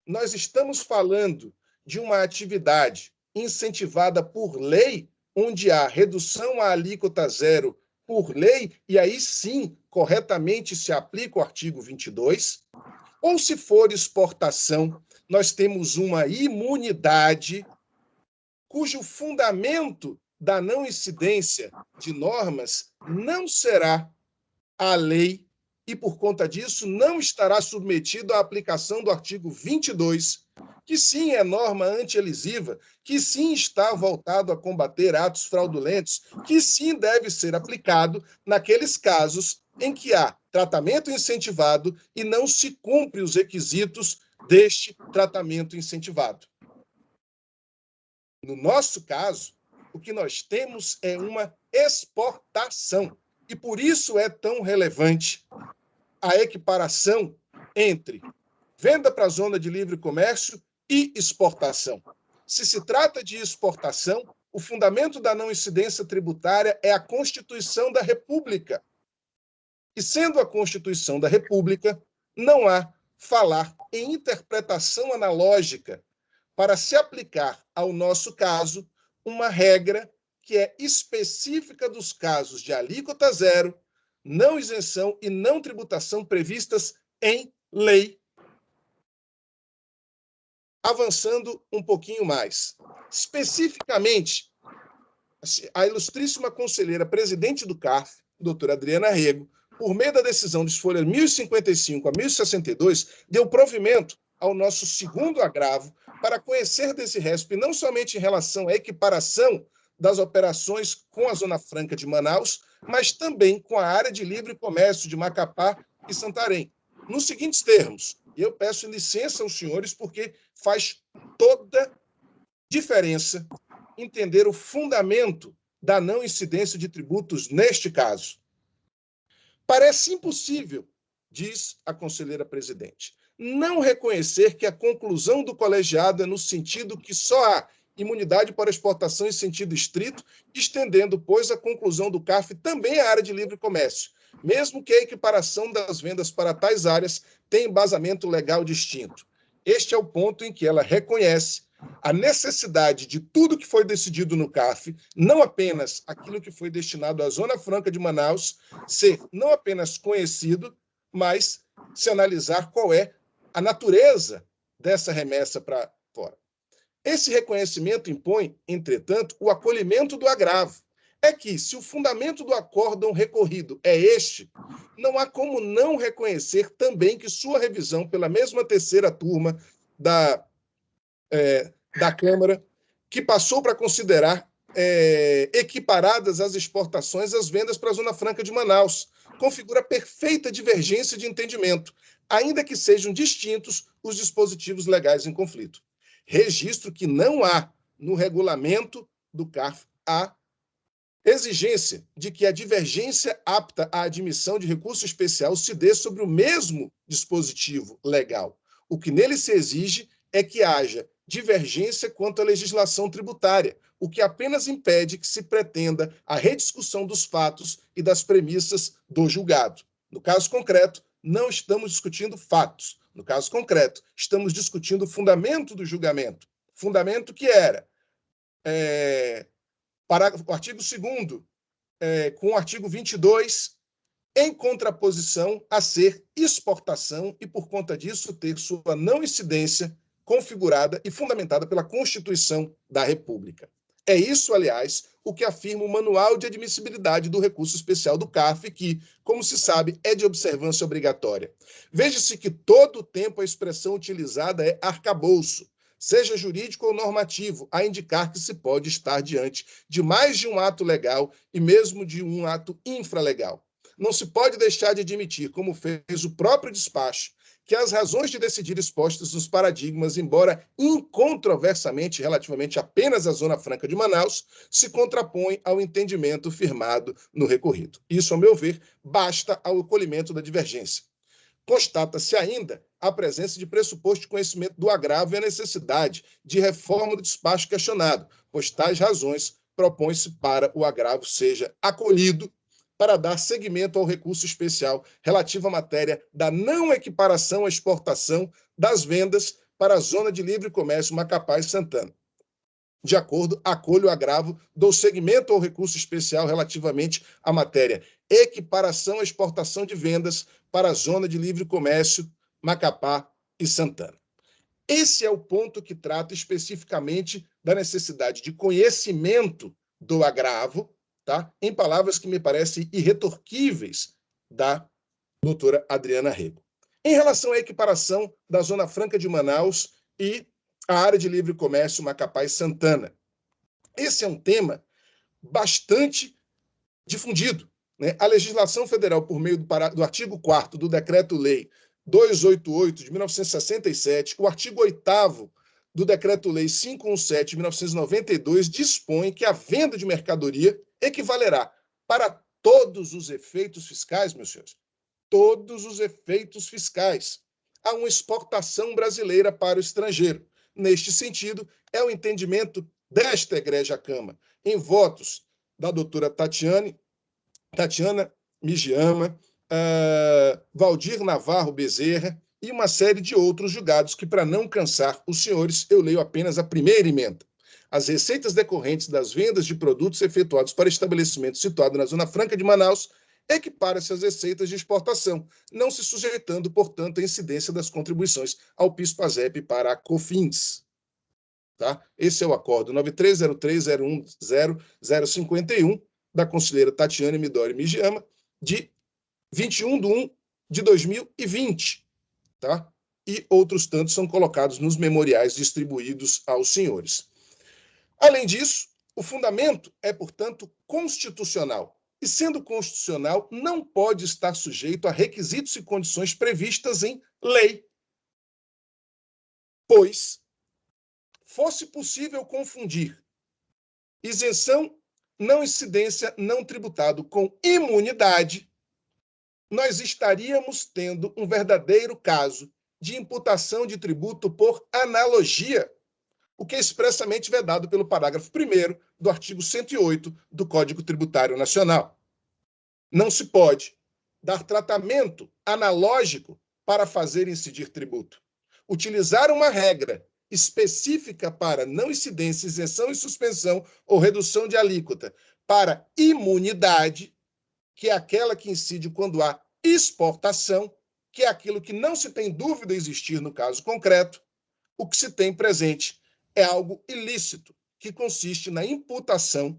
nós estamos falando de uma atividade incentivada por lei, onde há redução à alíquota zero por lei, e aí sim, corretamente se aplica o artigo 22, ou se for exportação, nós temos uma imunidade cujo fundamento da não incidência de normas não será a lei e, por conta disso, não estará submetido à aplicação do artigo 22, que sim é norma anti-elisiva, que sim está voltado a combater atos fraudulentos, que sim deve ser aplicado naqueles casos em que há tratamento incentivado e não se cumpre os requisitos deste tratamento incentivado. No nosso caso, o que nós temos é uma exportação. E por isso é tão relevante a equiparação entre venda para a zona de livre comércio e exportação. Se trata de exportação, o fundamento da não incidência tributária é a Constituição da República. E sendo a Constituição da República, não há falar em interpretação analógica para se aplicar ao nosso caso uma regra que é específica dos casos de alíquota zero, não isenção e não tributação previstas em lei. avançando um pouquinho mais. Especificamente, a ilustríssima conselheira presidente do CARF, doutora Adriana Rego, por meio da decisão de folha 1055 a 1062, deu provimento ao nosso segundo agravo para conhecer desse RESP não somente em relação à equiparação das operações com a Zona Franca de Manaus, mas também com a área de livre comércio de Macapá e Santarém. Nos seguintes termos, e eu peço licença aos senhores porque faz toda diferença entender o fundamento da não incidência de tributos neste caso. Parece impossível, diz a conselheira presidente, não reconhecer que a conclusão do colegiado é no sentido que só há imunidade para exportação em sentido estrito, estendendo, pois, a conclusão do CARF também à área de livre comércio, mesmo que a equiparação das vendas para tais áreas tenha embasamento legal distinto. Este é o ponto em que ela reconhece a necessidade de tudo que foi decidido no CARF, não apenas aquilo que foi destinado à Zona Franca de Manaus, ser não apenas conhecido, mas se analisar qual é a natureza dessa remessa para fora. Esse reconhecimento impõe, entretanto, o acolhimento do agravo. É que, se o fundamento do acórdão recorrido é este, não há como não reconhecer também que sua revisão pela mesma terceira turma da Câmara, que passou para considerar equiparadas as exportações às vendas para a Zona Franca de Manaus, configura perfeita divergência de entendimento, ainda que sejam distintos os dispositivos legais em conflito. Registro que não há no regulamento do CARF a exigência de que a divergência apta à admissão de recurso especial se dê sobre o mesmo dispositivo legal. O que nele se exige é que haja divergência quanto à legislação tributária, o que apenas impede que se pretenda a rediscussão dos fatos e das premissas do julgado. No caso concreto, não estamos discutindo fatos. No caso concreto, estamos discutindo o fundamento do julgamento. Fundamento que era, parágrafo, artigo 2º, com o artigo 22, em contraposição a ser exportação e, por conta disso, ter sua não incidência configurada e fundamentada pela Constituição da República. É isso, aliás, o que afirma o Manual de Admissibilidade do Recurso Especial do CARF, que, como se sabe, é de observância obrigatória. Veja-se que todo o tempo a expressão utilizada é arcabouço, seja jurídico ou normativo, a indicar que se pode estar diante de mais de um ato legal e mesmo de um ato infralegal. Não se pode deixar de admitir, como fez o próprio despacho, que as razões de decidir expostas nos paradigmas, embora incontroversamente relativamente apenas à Zona Franca de Manaus, se contrapõem ao entendimento firmado no recorrido. Isso, ao meu ver, basta ao acolhimento da divergência. Constata-se ainda a presença de pressuposto de conhecimento do agravo e a necessidade de reforma do despacho questionado, pois tais razões propõem-se para o agravo seja acolhido para dar seguimento ao recurso especial relativo à matéria da não equiparação à exportação das vendas para a Zona de Livre Comércio Macapá e Santana. De acordo, acolho o agravo, dou seguimento ao recurso especial relativamente à matéria equiparação à exportação de vendas para a Zona de Livre Comércio Macapá e Santana. Esse é o ponto que trata especificamente da necessidade de conhecimento do agravo, tá? Em palavras que me parecem irretorquíveis da doutora Adriana Rego. Em relação à equiparação da Zona Franca de Manaus e a área de livre comércio Macapá e Santana. Esse é um tema bastante difundido, né? A legislação federal, por meio do artigo 4º do Decreto-Lei 288 de 1967, o artigo 8º do Decreto-Lei 517 de 1992, dispõe que a venda de mercadoria equivalerá para todos os efeitos fiscais, meus senhores, todos os efeitos fiscais, a uma exportação brasileira para o estrangeiro. Neste sentido, é o entendimento desta egrégia Câmara, em votos da doutora Tatiana Migiama, Valdir Navarro Bezerra e uma série de outros julgados que, para não cansar os senhores, eu leio apenas a primeira emenda. As receitas decorrentes das vendas de produtos efetuados para estabelecimentos situados na Zona Franca de Manaus equipara-se às receitas de exportação, não se sujeitando, portanto, à incidência das contribuições ao PIS/PASEP para a COFINS. Tá? Esse é o acordo 9303010051 da conselheira Tatiane Midori Mijiyama, de 21/1/2020. Tá? E outros tantos são colocados nos memoriais distribuídos aos senhores. Além disso, o fundamento é, portanto, constitucional. E, sendo constitucional, não pode estar sujeito a requisitos e condições previstas em lei. Pois, fosse possível confundir isenção, não incidência, não tributado com imunidade, nós estaríamos tendo um verdadeiro caso de imputação de tributo por analogia, o que é expressamente vedado pelo parágrafo 1º do artigo 108 do Código Tributário Nacional. Não se pode dar tratamento analógico para fazer incidir tributo. Utilizar uma regra específica para não incidência, isenção e suspensão ou redução de alíquota para imunidade, que é aquela que incide quando há exportação, que é aquilo que não se tem dúvida existir no caso concreto, o que se tem presente é algo ilícito, que consiste na imputação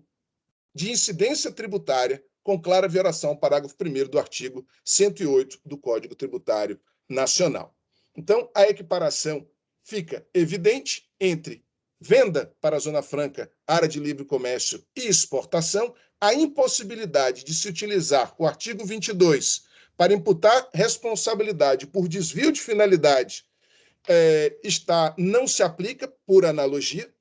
de incidência tributária com clara violação ao parágrafo 1º do artigo 108 do Código Tributário Nacional. Então, a equiparação fica evidente entre venda para a Zona Franca, área de livre comércio e exportação, a impossibilidade de se utilizar o artigo 22 para imputar responsabilidade por desvio de finalidade não se aplica por analogia,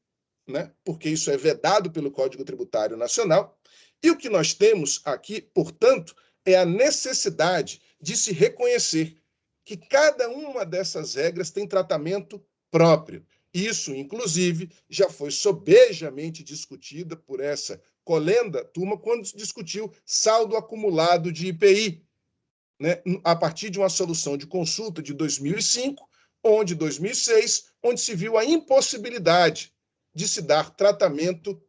né, porque isso é vedado pelo Código Tributário Nacional. E o que nós temos aqui, portanto, é a necessidade de se reconhecer que cada uma dessas regras tem tratamento próprio. Isso, inclusive, já foi sobejamente discutida por essa colenda turma quando se discutiu saldo acumulado de IPI, né, a partir de uma solução de consulta de 2005, onde 2006, onde se viu a impossibilidade de se dar tratamento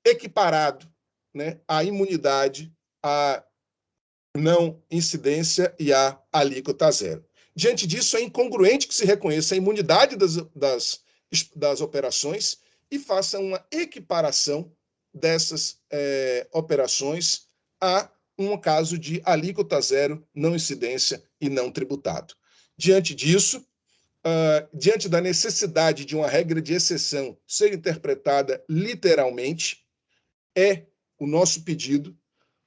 equiparado, né, à imunidade, à não incidência e à alíquota zero. Diante disso, é incongruente que se reconheça a imunidade das operações e faça uma equiparação dessas operações a um caso de alíquota zero, não incidência e não tributado. Diante disso, diante da necessidade de uma regra de exceção ser interpretada literalmente, é o nosso pedido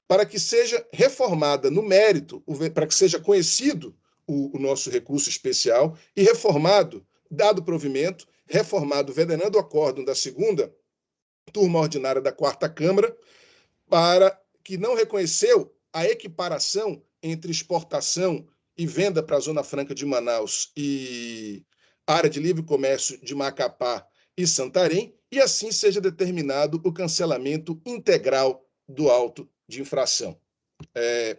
para que seja reformada no mérito, para que seja conhecido o nosso recurso especial e reformado, dado provimento, reformado, venerando o acórdão da segunda turma ordinária da 4ª Câmara, para que não reconheceu a equiparação entre exportação e venda para a Zona Franca de Manaus e área de livre comércio de Macapá e Santarém, e assim seja determinado o cancelamento integral do auto de infração,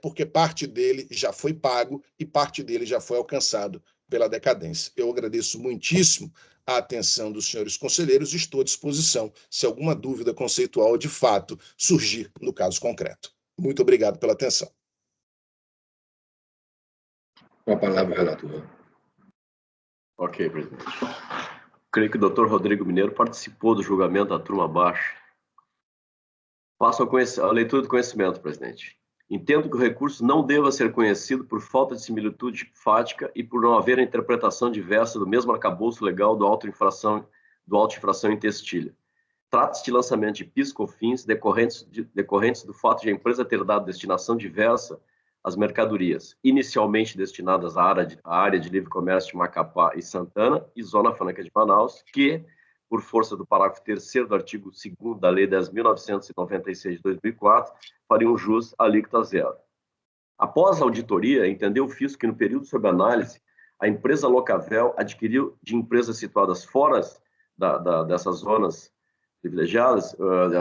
porque parte dele já foi pago e parte dele já foi alcançado pela decadência. Eu agradeço muitíssimo a atenção dos senhores conselheiros e estou à disposição se alguma dúvida conceitual de fato surgir no caso concreto. Muito obrigado pela atenção. Com a palavra, relator. Ok, presidente. Creio que o doutor Rodrigo Mineiro participou do julgamento da turma abaixo. Faço a leitura do conhecimento, presidente. Entendo que o recurso não deva ser conhecido por falta de similitude fática e por não haver a interpretação diversa do mesmo arcabouço legal do auto-infração em testilha. Trata-se de lançamento de PIS/COFINS decorrentes do fato de a empresa ter dado destinação diversa às mercadorias, inicialmente destinadas à área de livre comércio de Macapá e Santana e Zona Franca de Manaus, que, por força do parágrafo 3º do artigo 2º da Lei 10.996 de 2004, fariam jus à alíquota zero. Após a auditoria, entendeu o fisco que, no período sob análise, a empresa Locavel adquiriu de empresas situadas fora dessas zonas privilegiadas,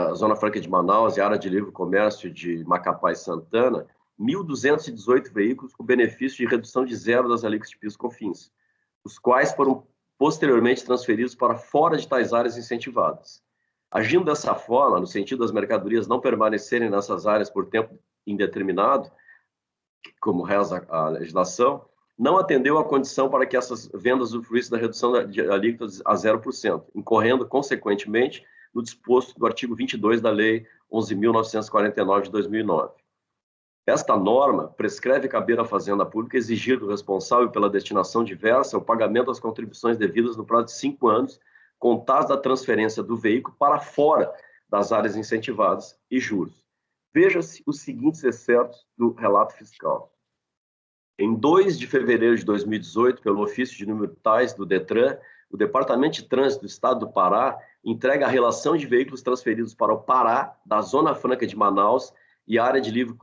a Zona Franca de Manaus e a área de livre comércio de Macapá e Santana, 1.218 veículos com benefício de redução de zero das alíquotas de PIS/COFINS, os quais foram posteriormente transferidos para fora de tais áreas incentivadas. Agindo dessa forma, no sentido das mercadorias não permanecerem nessas áreas por tempo indeterminado, como reza a legislação, não atendeu à condição para que essas vendas usufruíssem da redução de alíquotas a 0%, incorrendo, consequentemente, no disposto do artigo 22 da Lei 11.949 de 2009. Esta norma prescreve caber à Fazenda Pública exigir do responsável pela destinação diversa o pagamento das contribuições devidas no prazo de 5 anos, contados da transferência do veículo para fora das áreas incentivadas e juros. Veja-se os seguintes excertos do relato fiscal. Em 2 de fevereiro de 2018, pelo ofício de número tais do DETRAN, o Departamento de Trânsito do Estado do Pará entrega a relação de veículos transferidos para o Pará, da Zona Franca de Manaus e a área de livre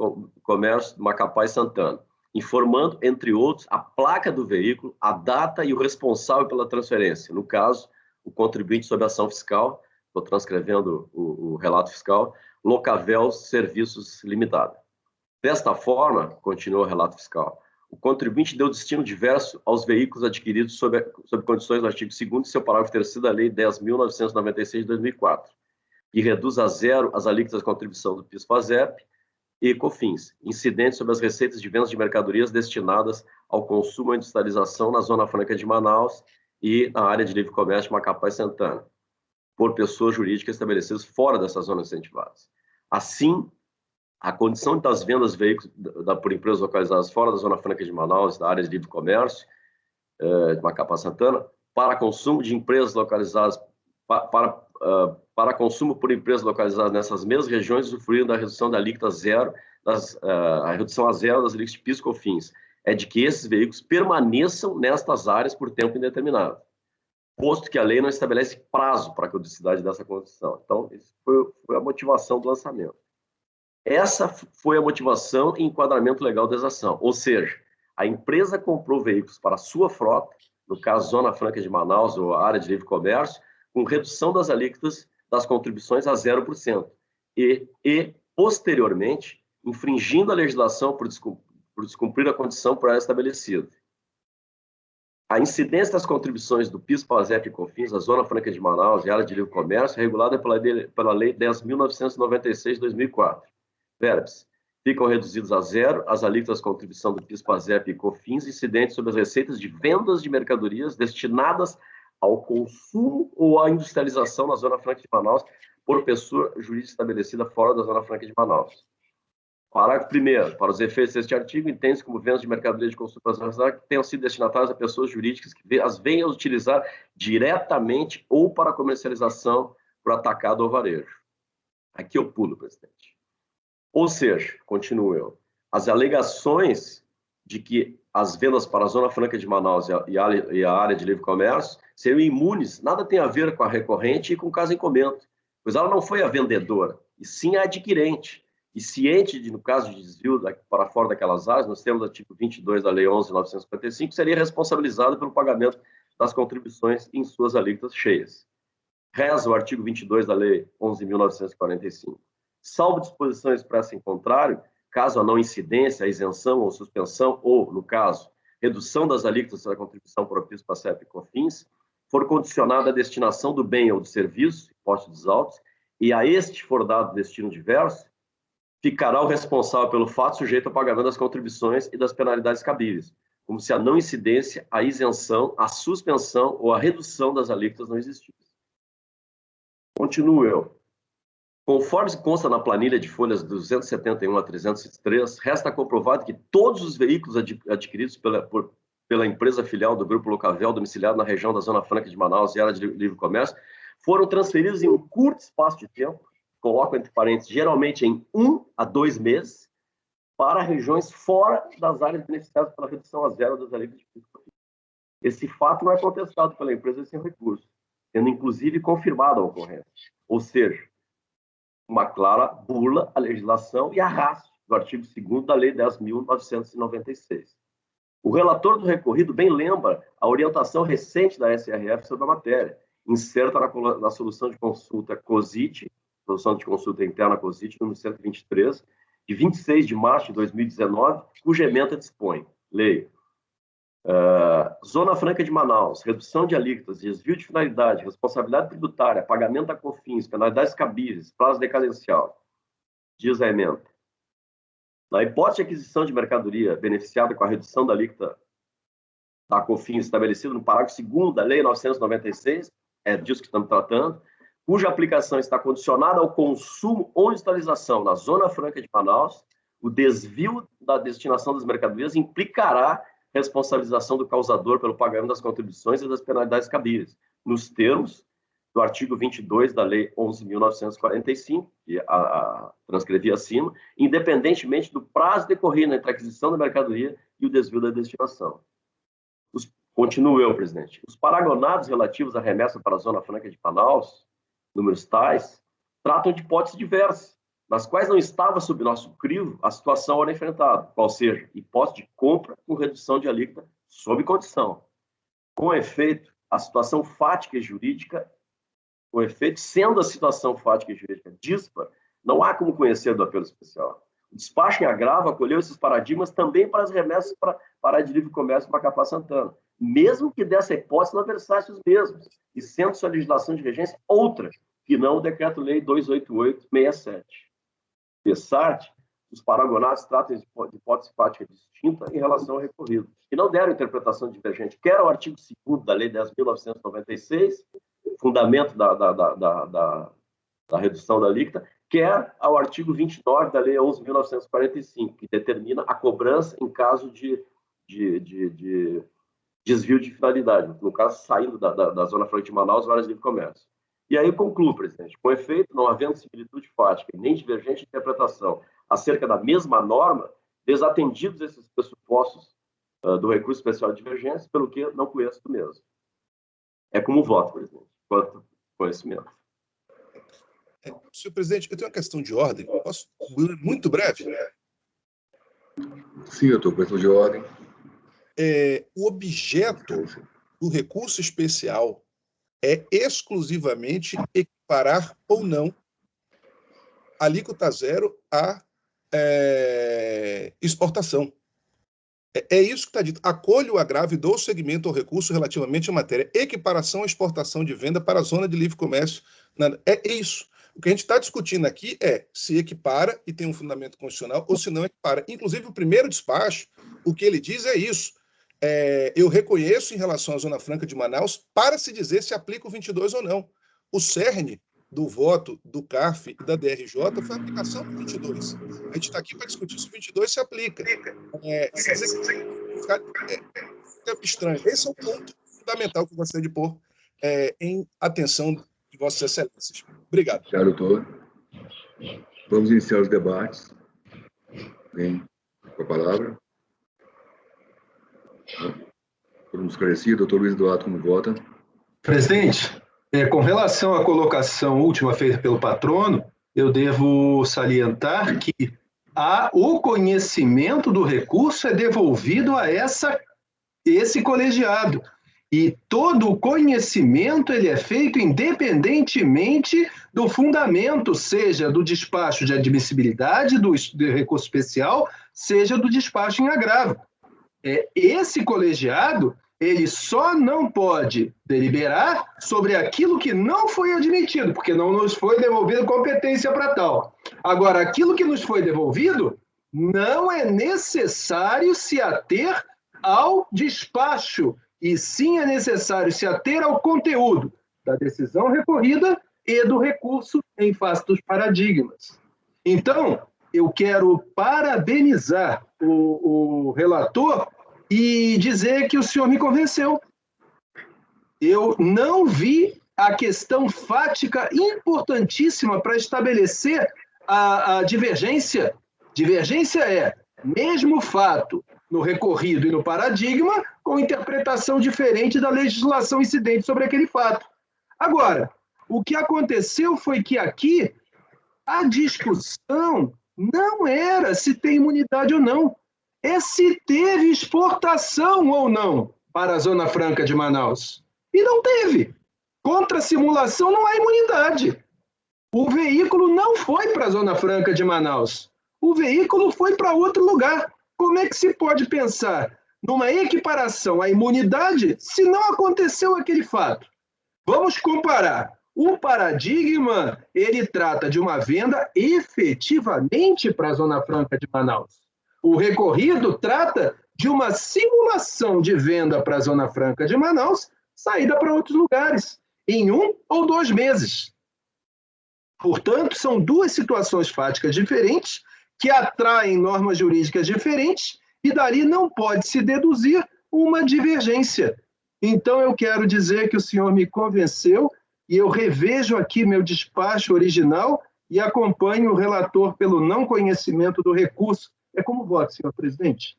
comércio de Macapá e Santana, informando, entre outros, a placa do veículo, a data e o responsável pela transferência, no caso, o contribuinte sob ação fiscal, estou transcrevendo o relato fiscal, Locavel Serviços Limitada. Desta forma, continua o relato fiscal, o contribuinte deu destino diverso aos veículos adquiridos sob condições do artigo 2º de seu parágrafo 3º da Lei 10.996 de 2004, e reduz a 0 as alíquotas de contribuição do PIS/PASEP e COFINS, incidentes sobre as receitas de vendas de mercadorias destinadas ao consumo e industrialização na Zona Franca de Manaus e na área de livre comércio de Macapá e Santana, por pessoas jurídicas estabelecidas fora dessas zonas incentivadas. Assim, a condição das vendas de veículos por empresas localizadas fora da Zona Franca de Manaus, da área de livre comércio de Macapá e Santana, para consumo de empresas localizadas, para consumo por empresas localizadas nessas mesmas regiões, usufruindo da redução da alíquota zero, a redução a 0 das alíquotas de PIS e COFINS, é de que esses veículos permaneçam nestas áreas por tempo indeterminado, posto que a lei não estabelece prazo para a caducidade dessa condição. Então, isso foi a motivação do lançamento. Essa foi a motivação e enquadramento legal da exação, ou seja, a empresa comprou veículos para a sua frota, no caso Zona Franca de Manaus ou a área de livre comércio, com redução das alíquotas das contribuições a 0%, e posteriormente, infringindo a legislação por descumprir a condição por ela estabelecida. A incidência das contribuições do PIS, PASEP e COFINS, a Zona Franca de Manaus e a área de livre comércio é regulada pela Lei 10.996 de 2004. Verbs. Ficam reduzidos a 0 as alíquotas de contribuição do PIS, PASEP e COFINS incidentes sobre as receitas de vendas de mercadorias destinadas ao consumo ou à industrialização na Zona Franca de Manaus por pessoa jurídica estabelecida fora da Zona Franca de Manaus. Parágrafo 1º. Para os efeitos deste artigo, entende-se como vendas de mercadorias de consumo que tenham sido destinatárias a pessoas jurídicas que as venham a utilizar diretamente ou para comercialização por atacado ou varejo. Aqui eu pulo, presidente. Ou seja, continuo eu, as alegações de que as vendas para a Zona Franca de Manaus e a área de livre comércio seriam imunes, nada tem a ver com a recorrente e com o caso em comento, pois ela não foi a vendedora, e sim a adquirente. E ciente de, no caso de desvio para fora daquelas áreas, nos termos do artigo 22 da Lei 11.955, seria responsabilizado pelo pagamento das contribuições em suas alíquotas cheias. Reza o artigo 22 da Lei 11.945. Salvo disposição expressa em contrário, caso a não incidência, a isenção ou suspensão, ou, no caso, redução das alíquotas da contribuição por PIS, PASEP e COFINS, for condicionada à destinação do bem ou do serviço, imposto dos autos, e a este for dado destino diverso, ficará o responsável pelo fato sujeito ao pagamento das contribuições e das penalidades cabíveis, como se a não incidência, a isenção, a suspensão ou a redução das alíquotas não existisse. Continuo eu. Conforme consta na planilha de folhas 271 a 303, resta comprovado que todos os veículos adquiridos pela empresa filial do Grupo Locavel, domiciliado na região da Zona Franca de Manaus e área de livre comércio, foram transferidos em um curto espaço de tempo, coloco entre parênteses, geralmente em 1 a 2 meses, para regiões fora das áreas beneficiadas pela redução a 0 das alíquotas de PIS. Esse fato não é contestado pela empresa sem recurso, sendo inclusive confirmada a ocorrência. Ou seja, uma clara bula à legislação e arrasto do artigo 2º da Lei 10.996. O relator do recorrido bem lembra a orientação recente da SRF sobre a matéria, incerta na solução de consulta COSIT, solução de consulta interna COSIT, número 123, de 26 de março de 2019, cuja ementa dispõe, leio, Zona Franca de Manaus, redução de alíquotas, desvio de finalidade, responsabilidade tributária, pagamento da COFINS, penalidades cabíveis, prazo decadencial. Diz a emenda. Na hipótese de aquisição de mercadoria beneficiada com a redução da alíquota da COFINS estabelecida no parágrafo 2º da Lei 996, é disso que estamos tratando, cuja aplicação está condicionada ao consumo ou instalação na Zona Franca de Manaus, o desvio da destinação das mercadorias implicará responsabilização do causador pelo pagamento das contribuições e das penalidades cabíveis, nos termos do artigo 22 da Lei 11.945, que transcrevi acima, independentemente do prazo decorrido entre a aquisição da mercadoria e o desvio da destinação. Continuo eu, presidente. Os paragonados relativos à remessa para a Zona Franca de Manaus, números tais, tratam de hipóteses diversas, nas quais não estava sob nosso crivo a situação ora enfrentada, qual seja, hipótese de compra com redução de alíquota sob condição. Com efeito, a situação fática e jurídica, com efeito, sendo a situação fática e jurídica dispar, não há como conhecer do apelo especial. O despacho em agravo acolheu esses paradigmas também para as remessas para a de livre comércio Macapá Santana, mesmo que dessa hipótese não versasse os mesmos, e sendo sua legislação de regência outra, que não o Decreto-Lei 288/67. Dessarte, os paragonados tratam de hipótese fática distinta em relação ao recorrido, e não deram interpretação divergente, quer ao artigo 2º da Lei 10.996, fundamento da redução da alíquota, quer ao artigo 29 da Lei 11.945, que determina a cobrança em caso de desvio de finalidade, no caso, saindo da Zona Franca de Manaus, várias de livre comércio. E aí eu concluo, presidente, com efeito, não havendo similitude fática nem divergente de interpretação acerca da mesma norma, desatendidos esses pressupostos do recurso especial de divergência, pelo que não conheço do mesmo. É como voto, presidente, quanto conhecimento. Senhor presidente, eu tenho uma questão de ordem. Posso? Muito breve. Sim, eu estou com questão de ordem. O objeto do recurso especial é exclusivamente equiparar ou não alíquota zero à exportação. É isso que está dito. Acolho o agravo e dou seguimento ao recurso relativamente à matéria equiparação à exportação de venda para a zona de livre comércio. É isso. O que a gente está discutindo aqui é se equipara e tem um fundamento constitucional ou se não equipara. Inclusive, o primeiro despacho, o que ele diz é isso. Eu reconheço em relação à Zona Franca de Manaus para se dizer se aplica o 22 ou não. O cerne do voto do CARF e da DRJ foi a aplicação do 22. A gente está aqui para discutir se o 22 se aplica. Fica estranho. Esse é o ponto fundamental que eu gostaria de pôr em atenção de Vossas Excelências. Obrigado. Obrigado, doutor. Vamos iniciar os debates. Vem com a palavra. Todo mundo esclarecido. Doutor Luiz Eduardo, como vota? Presidente, com relação à colocação última feita pelo patrono, eu devo salientar que o conhecimento do recurso é devolvido a esse colegiado. E todo o conhecimento ele é feito independentemente do fundamento, seja do despacho de admissibilidade do recurso especial, seja do despacho em agravo. Esse colegiado ele só não pode deliberar sobre aquilo que não foi admitido, porque não nos foi devolvida competência para tal. Agora, aquilo que nos foi devolvido, não é necessário se ater ao despacho, e sim é necessário se ater ao conteúdo da decisão recorrida e do recurso em face dos paradigmas. Então, eu quero parabenizar o relator e dizer que o senhor me convenceu. Eu não vi a questão fática importantíssima para estabelecer a divergência. Divergência é mesmo fato no recorrido e no paradigma, com interpretação diferente da legislação incidente sobre aquele fato. Agora, o que aconteceu foi que aqui a discussão não era se tem imunidade ou não, é se teve exportação ou não para a Zona Franca de Manaus. E não teve. Contra a simulação não há imunidade. O veículo não foi para a Zona Franca de Manaus. O veículo foi para outro lugar. Como é que se pode pensar numa equiparação à imunidade se não aconteceu aquele fato. Vamos comparar. O paradigma, ele trata de uma venda efetivamente para a Zona Franca de Manaus. O recorrido trata de uma simulação de venda para a Zona Franca de Manaus, saída para outros lugares, em 1 ou 2 meses. Portanto, são duas situações fáticas diferentes, que atraem normas jurídicas diferentes, e dali não pode se deduzir uma divergência. Então, eu quero dizer que o senhor me convenceu, e eu revejo aqui meu despacho original e acompanho o relator pelo não conhecimento do recurso. É como voto, senhor presidente?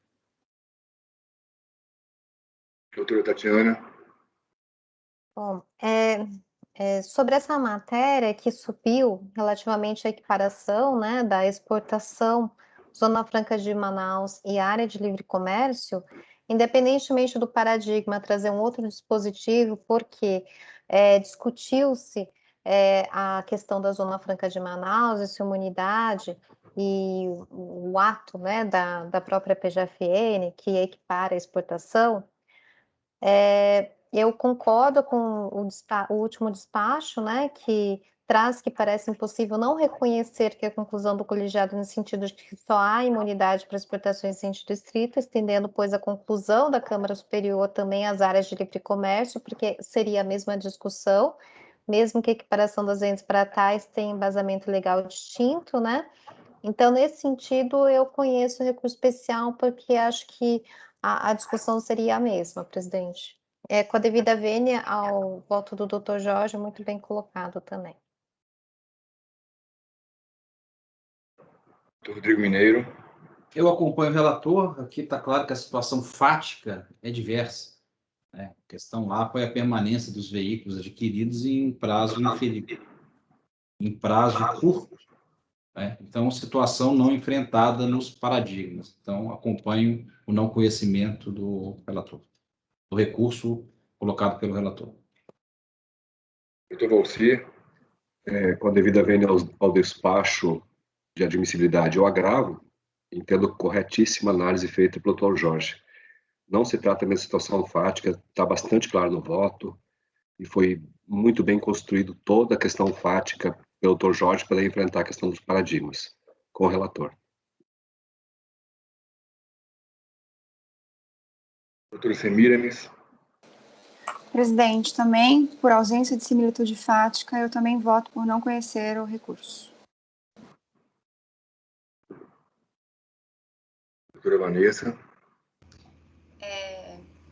Doutora Tatiana. Bom, sobre essa matéria que subiu relativamente à equiparação, né, da exportação, Zona Franca de Manaus e área de livre comércio, independentemente do paradigma trazer um outro dispositivo, porque discutiu-se a questão da Zona Franca de Manaus e sua imunidade e o ato, né, da própria PGFN, que equipara a exportação, eu concordo com o último despacho, né, que traz que parece impossível não reconhecer que a conclusão do colegiado no sentido de que só há imunidade para exportações em sentido estrito, estendendo, pois, a conclusão da Câmara Superior também às áreas de livre comércio, porque seria a mesma discussão, mesmo que a equiparação das vendas para tais tenha embasamento legal distinto, né? Então, nesse sentido, eu conheço o recurso especial, porque acho que a discussão seria a mesma, presidente. Com a devida vênia ao voto do Dr. Jorge, muito bem colocado também. Rodrigo Mineiro. Eu acompanho o relator, aqui está claro que a situação fática é diversa. Né? A questão lá foi a permanência dos veículos adquiridos em prazo curto. Né? Então, situação não enfrentada nos paradigmas. Então, acompanho o não conhecimento do relator, do recurso colocado pelo relator. Doutor Valci. Com a devida vênia ao despacho de admissibilidade ou agravo, entendo corretíssima análise feita pelo Dr. Jorge. Não se trata de uma situação fática, está bastante claro no voto, e foi muito bem construído toda a questão fática pelo Dr. Jorge para enfrentar a questão dos paradigmas, com o relator. Doutora Semiramis. Presidente, também, por ausência de similitude fática, eu também voto por não conhecer o recurso. Doutora Vanessa.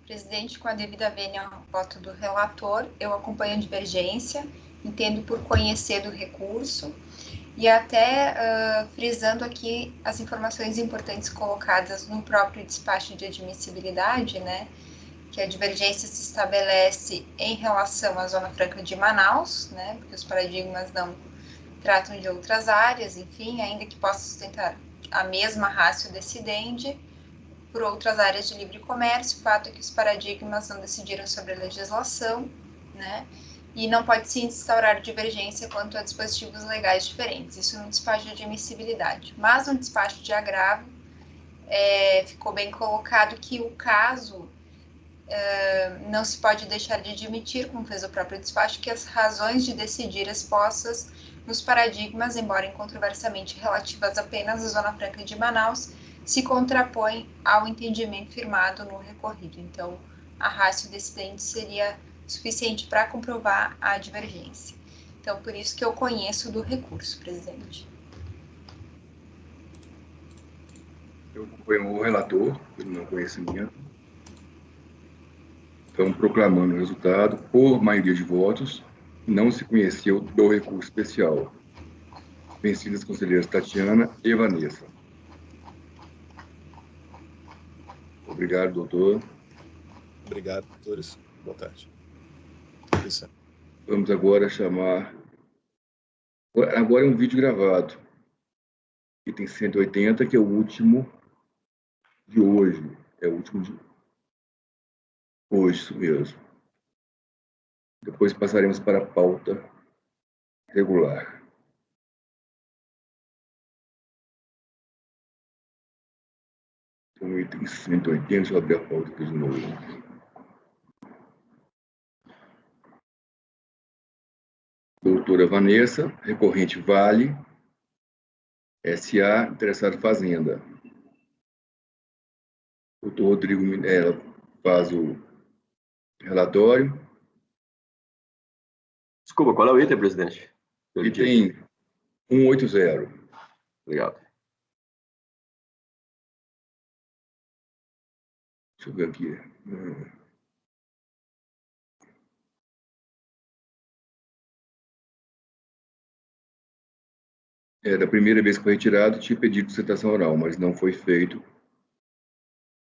Presidente, com a devida vênia ao voto do relator, eu acompanho a divergência, entendo por conhecer do recurso, e até frisando aqui as informações importantes colocadas no próprio despacho de admissibilidade, né, que a divergência se estabelece em relação à Zona Franca de Manaus, né, porque os paradigmas não tratam de outras áreas, enfim, ainda que possa sustentar a mesma ratio decidendi, por outras áreas de livre comércio, o fato é que os paradigmas não decidiram sobre a legislação, né, e não pode se instaurar divergência quanto a dispositivos legais diferentes, isso no despacho de admissibilidade. Mas no despacho de agravo, ficou bem colocado que o caso não se pode deixar de admitir, como fez o próprio despacho, que as razões de decidir expostas nos paradigmas, embora incontroversamente relativas apenas à Zona Franca de Manaus, se contrapõem ao entendimento firmado no recorrido. Então, a ratio decidente seria suficiente para comprovar a divergência. Então, por isso que eu conheço do recurso, presidente. Eu acompanho o relator, pelo não conhecimento. Então, proclamando o resultado, por maioria de votos, não se conheceu do recurso especial. Vencidas as conselheiras Tatiana e Vanessa. Obrigado, doutor. Obrigado, doutores. Boa tarde. Vamos agora chamar... Agora é um vídeo gravado. Item 180, que é o último de hoje. É o último de hoje, isso mesmo. Depois passaremos para a pauta regular. São itens 180, deixa eu abrir a pauta aqui de novo. Doutora Vanessa, recorrente Vale, SA, interessado em Fazenda. Doutor Rodrigo Minella faz o relatório. Desculpa, qual é o item, presidente? Item 180. Obrigado. Deixa eu ver aqui. Da primeira vez que foi retirado, tinha pedido de citação oral, mas não foi feito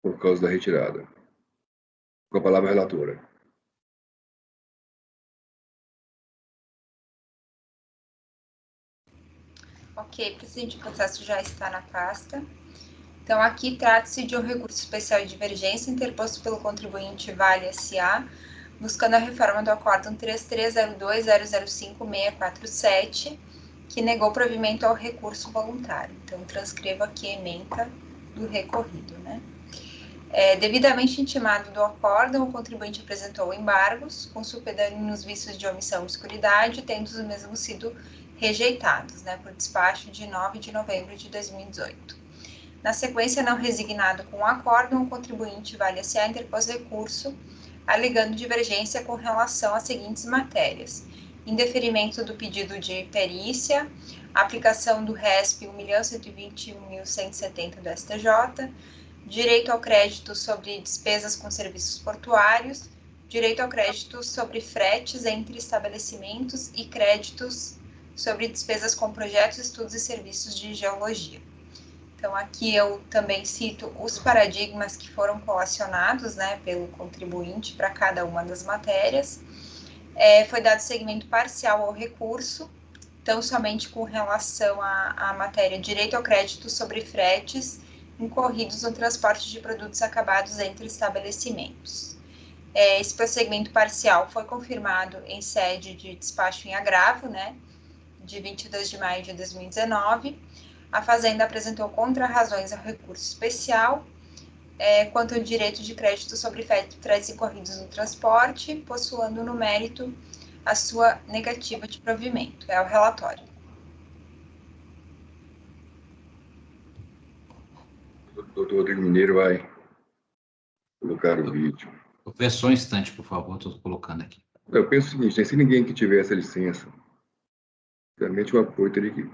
por causa da retirada. Com a palavra, relatora. Ok, presidente, o processo já está na pasta. Então, aqui trata-se de um recurso especial de divergência interposto pelo contribuinte Vale S.A., buscando a reforma do Acórdão 3302005647, que negou provimento ao recurso voluntário. Então, transcrevo aqui a ementa do recorrido, né? Devidamente intimado do acórdão, o contribuinte apresentou embargos, com supedâneo nos vícios de omissão e escuridade, tendo os mesmos sido rejeitados, né, por despacho de 9 de novembro de 2018. Na sequência, não resignado com o acórdão, o contribuinte Vale S.A. interpôs recurso, alegando divergência com relação às seguintes matérias: indeferimento do pedido de perícia, aplicação do RESP 1.121.170 do STJ, direito ao crédito sobre despesas com serviços portuários, direito ao crédito sobre fretes entre estabelecimentos e créditos sobre despesas com projetos, estudos e serviços de geologia. Então, aqui eu também cito os paradigmas que foram colacionados, né, pelo contribuinte para cada uma das matérias. Foi dado seguimento parcial ao recurso, então somente com relação à matéria direito ao crédito sobre fretes incorridos no transporte de produtos acabados entre estabelecimentos. Esse prosseguimento parcial foi confirmado em sede de despacho em agravo, né, de 22 de maio de 2019. A Fazenda apresentou contrarrazões ao recurso especial, quanto ao direito de crédito sobre fretes incorridos no transporte, postulando no mérito a sua negativa de provimento. É o relatório. O doutor Rodrigo Mineiro vai colocar o vídeo. Só um instante, por favor, estou colocando aqui. Eu penso o seguinte, se ninguém que tiver essa licença, realmente o apoio teria que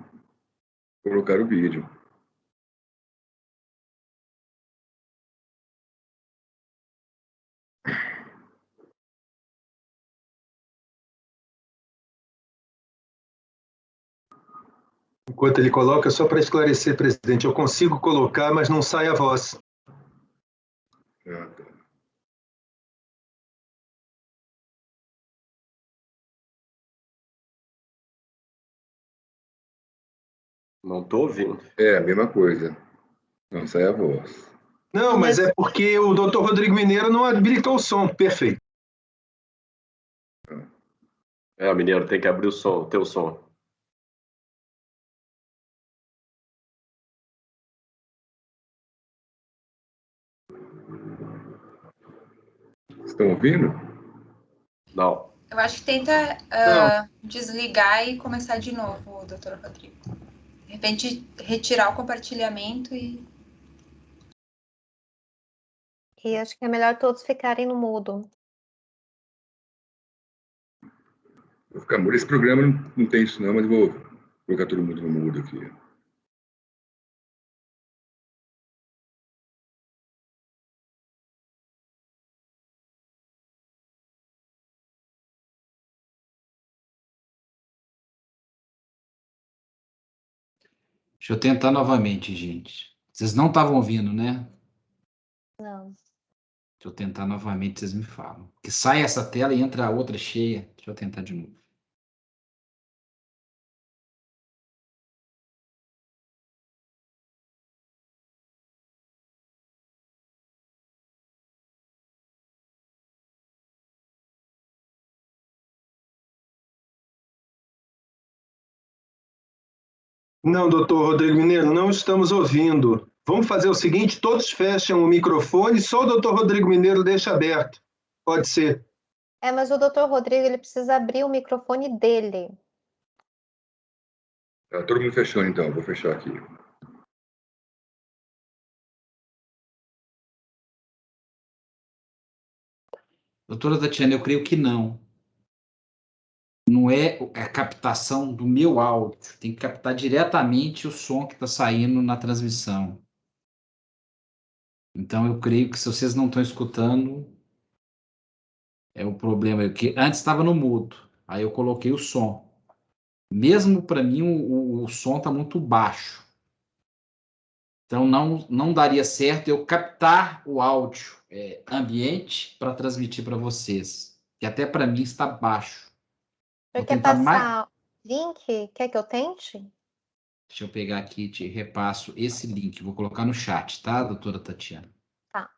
colocar o vídeo. Enquanto ele coloca, só para esclarecer, presidente, eu consigo colocar, mas não sai a voz. Tá. Não estou ouvindo. É a mesma coisa. Não sai a voz. Não, mas é porque o doutor Rodrigo Mineiro não habilitou o som. Perfeito. O Mineiro tem que abrir o teu som. Estão ouvindo? Não. Eu acho que tenta desligar e começar de novo, doutor Rodrigo. De repente, retirar o compartilhamento e... E acho que é melhor todos ficarem no mudo. Vou ficar mudo. Esse programa não tem isso não, mas vou colocar todo mundo no mudo aqui. Deixa eu tentar novamente, gente. Vocês não estavam ouvindo, né? Não. Deixa eu tentar novamente, vocês me falam. Que sai essa tela e entra a outra cheia. Deixa eu tentar de novo. Não, doutor Rodrigo Mineiro, não estamos ouvindo. Vamos fazer o seguinte, todos fecham o microfone, só o doutor Rodrigo Mineiro deixa aberto. Pode ser. Mas o doutor Rodrigo, ele precisa abrir o microfone dele. Tá, todo mundo fechando, então. Vou fechar aqui. Doutora Tatiana, eu creio que não. Não é a captação do meu áudio. Tem que captar diretamente o som que está saindo na transmissão. Então, eu creio que se vocês não estão escutando, é o problema. Que antes estava no mudo. Aí eu coloquei o som. Mesmo para mim, o som está muito baixo. Então, não daria certo eu captar o áudio ambiente para transmitir para vocês. Que até para mim está baixo. Você quer passar link? Quer que eu tente? Deixa eu pegar aqui e te repasso esse link. Vou colocar no chat, tá, doutora Tatiana? Tá.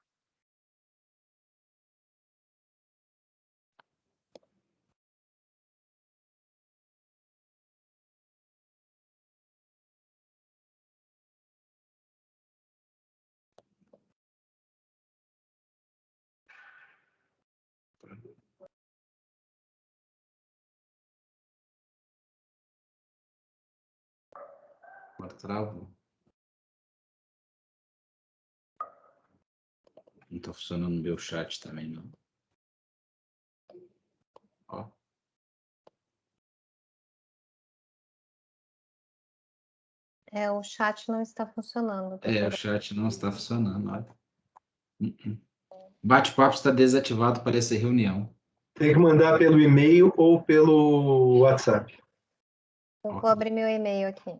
Agora travou. Não está funcionando no meu chat também, não. Ó. O chat não está funcionando. O chat não está funcionando, olha. Bate-papo está desativado para essa reunião. Tem que mandar pelo e-mail ou pelo WhatsApp. Eu vou abrir meu e-mail aqui.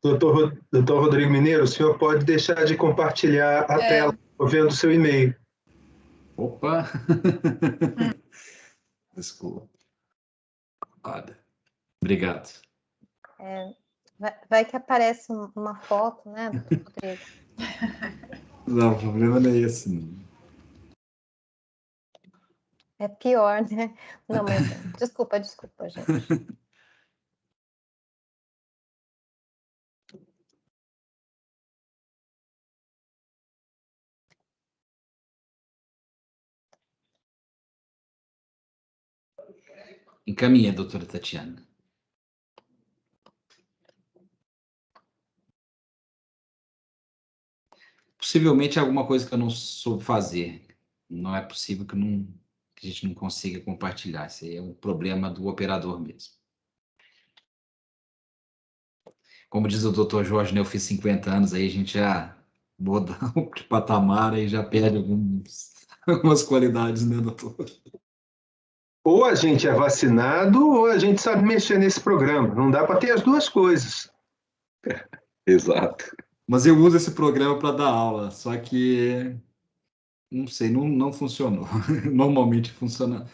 Doutor Rodrigo Mineiro, o senhor pode deixar de compartilhar a tela, vendo o seu e-mail. Opa! Desculpa. Olha. Obrigado. Vai que aparece uma foto, né, doutor Rodrigo? Não, o problema não é esse, não. É pior, né? Não, mas desculpa, gente. Encaminha, doutora Tatiana. Possivelmente é alguma coisa que eu não soube fazer. Não é possível que a gente não consiga compartilhar. Isso aí é um problema do operador mesmo. Como diz o doutor Jorge, né, eu fiz 50 anos, aí a gente já muda de patamar e já perde algumas qualidades, né, doutor? Ou a gente é vacinado ou a gente sabe mexer nesse programa. Não dá para ter as duas coisas. Exato. Mas eu uso esse programa para dar aula, só que não sei, não funcionou. Normalmente funciona.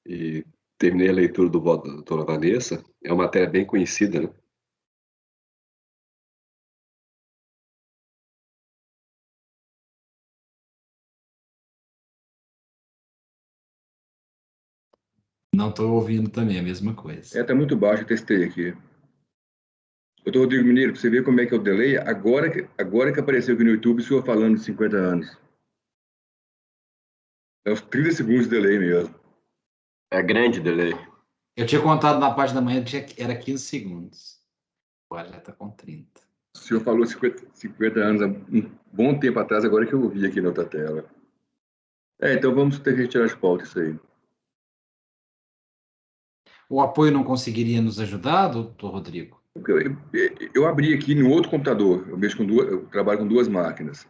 E terminei a leitura do voto da doutora Vanessa. É uma matéria bem conhecida, né? Não estou ouvindo também a mesma coisa. Está muito baixo, eu testei aqui. Doutor Rodrigo Mineiro, para você ver como é que é o delay, agora que apareceu aqui no YouTube o senhor falando de 50 anos. É uns 30 segundos de delay mesmo. É grande o delay. Eu tinha contado na parte da manhã, era 15 segundos. Agora já está com 30. O senhor falou 50 anos há um bom tempo atrás, agora que eu ouvi aqui na outra tela. Então vamos ter que retirar as pautas isso aí. O apoio não conseguiria nos ajudar, doutor Rodrigo? Eu abri aqui no outro computador, eu trabalho com duas máquinas.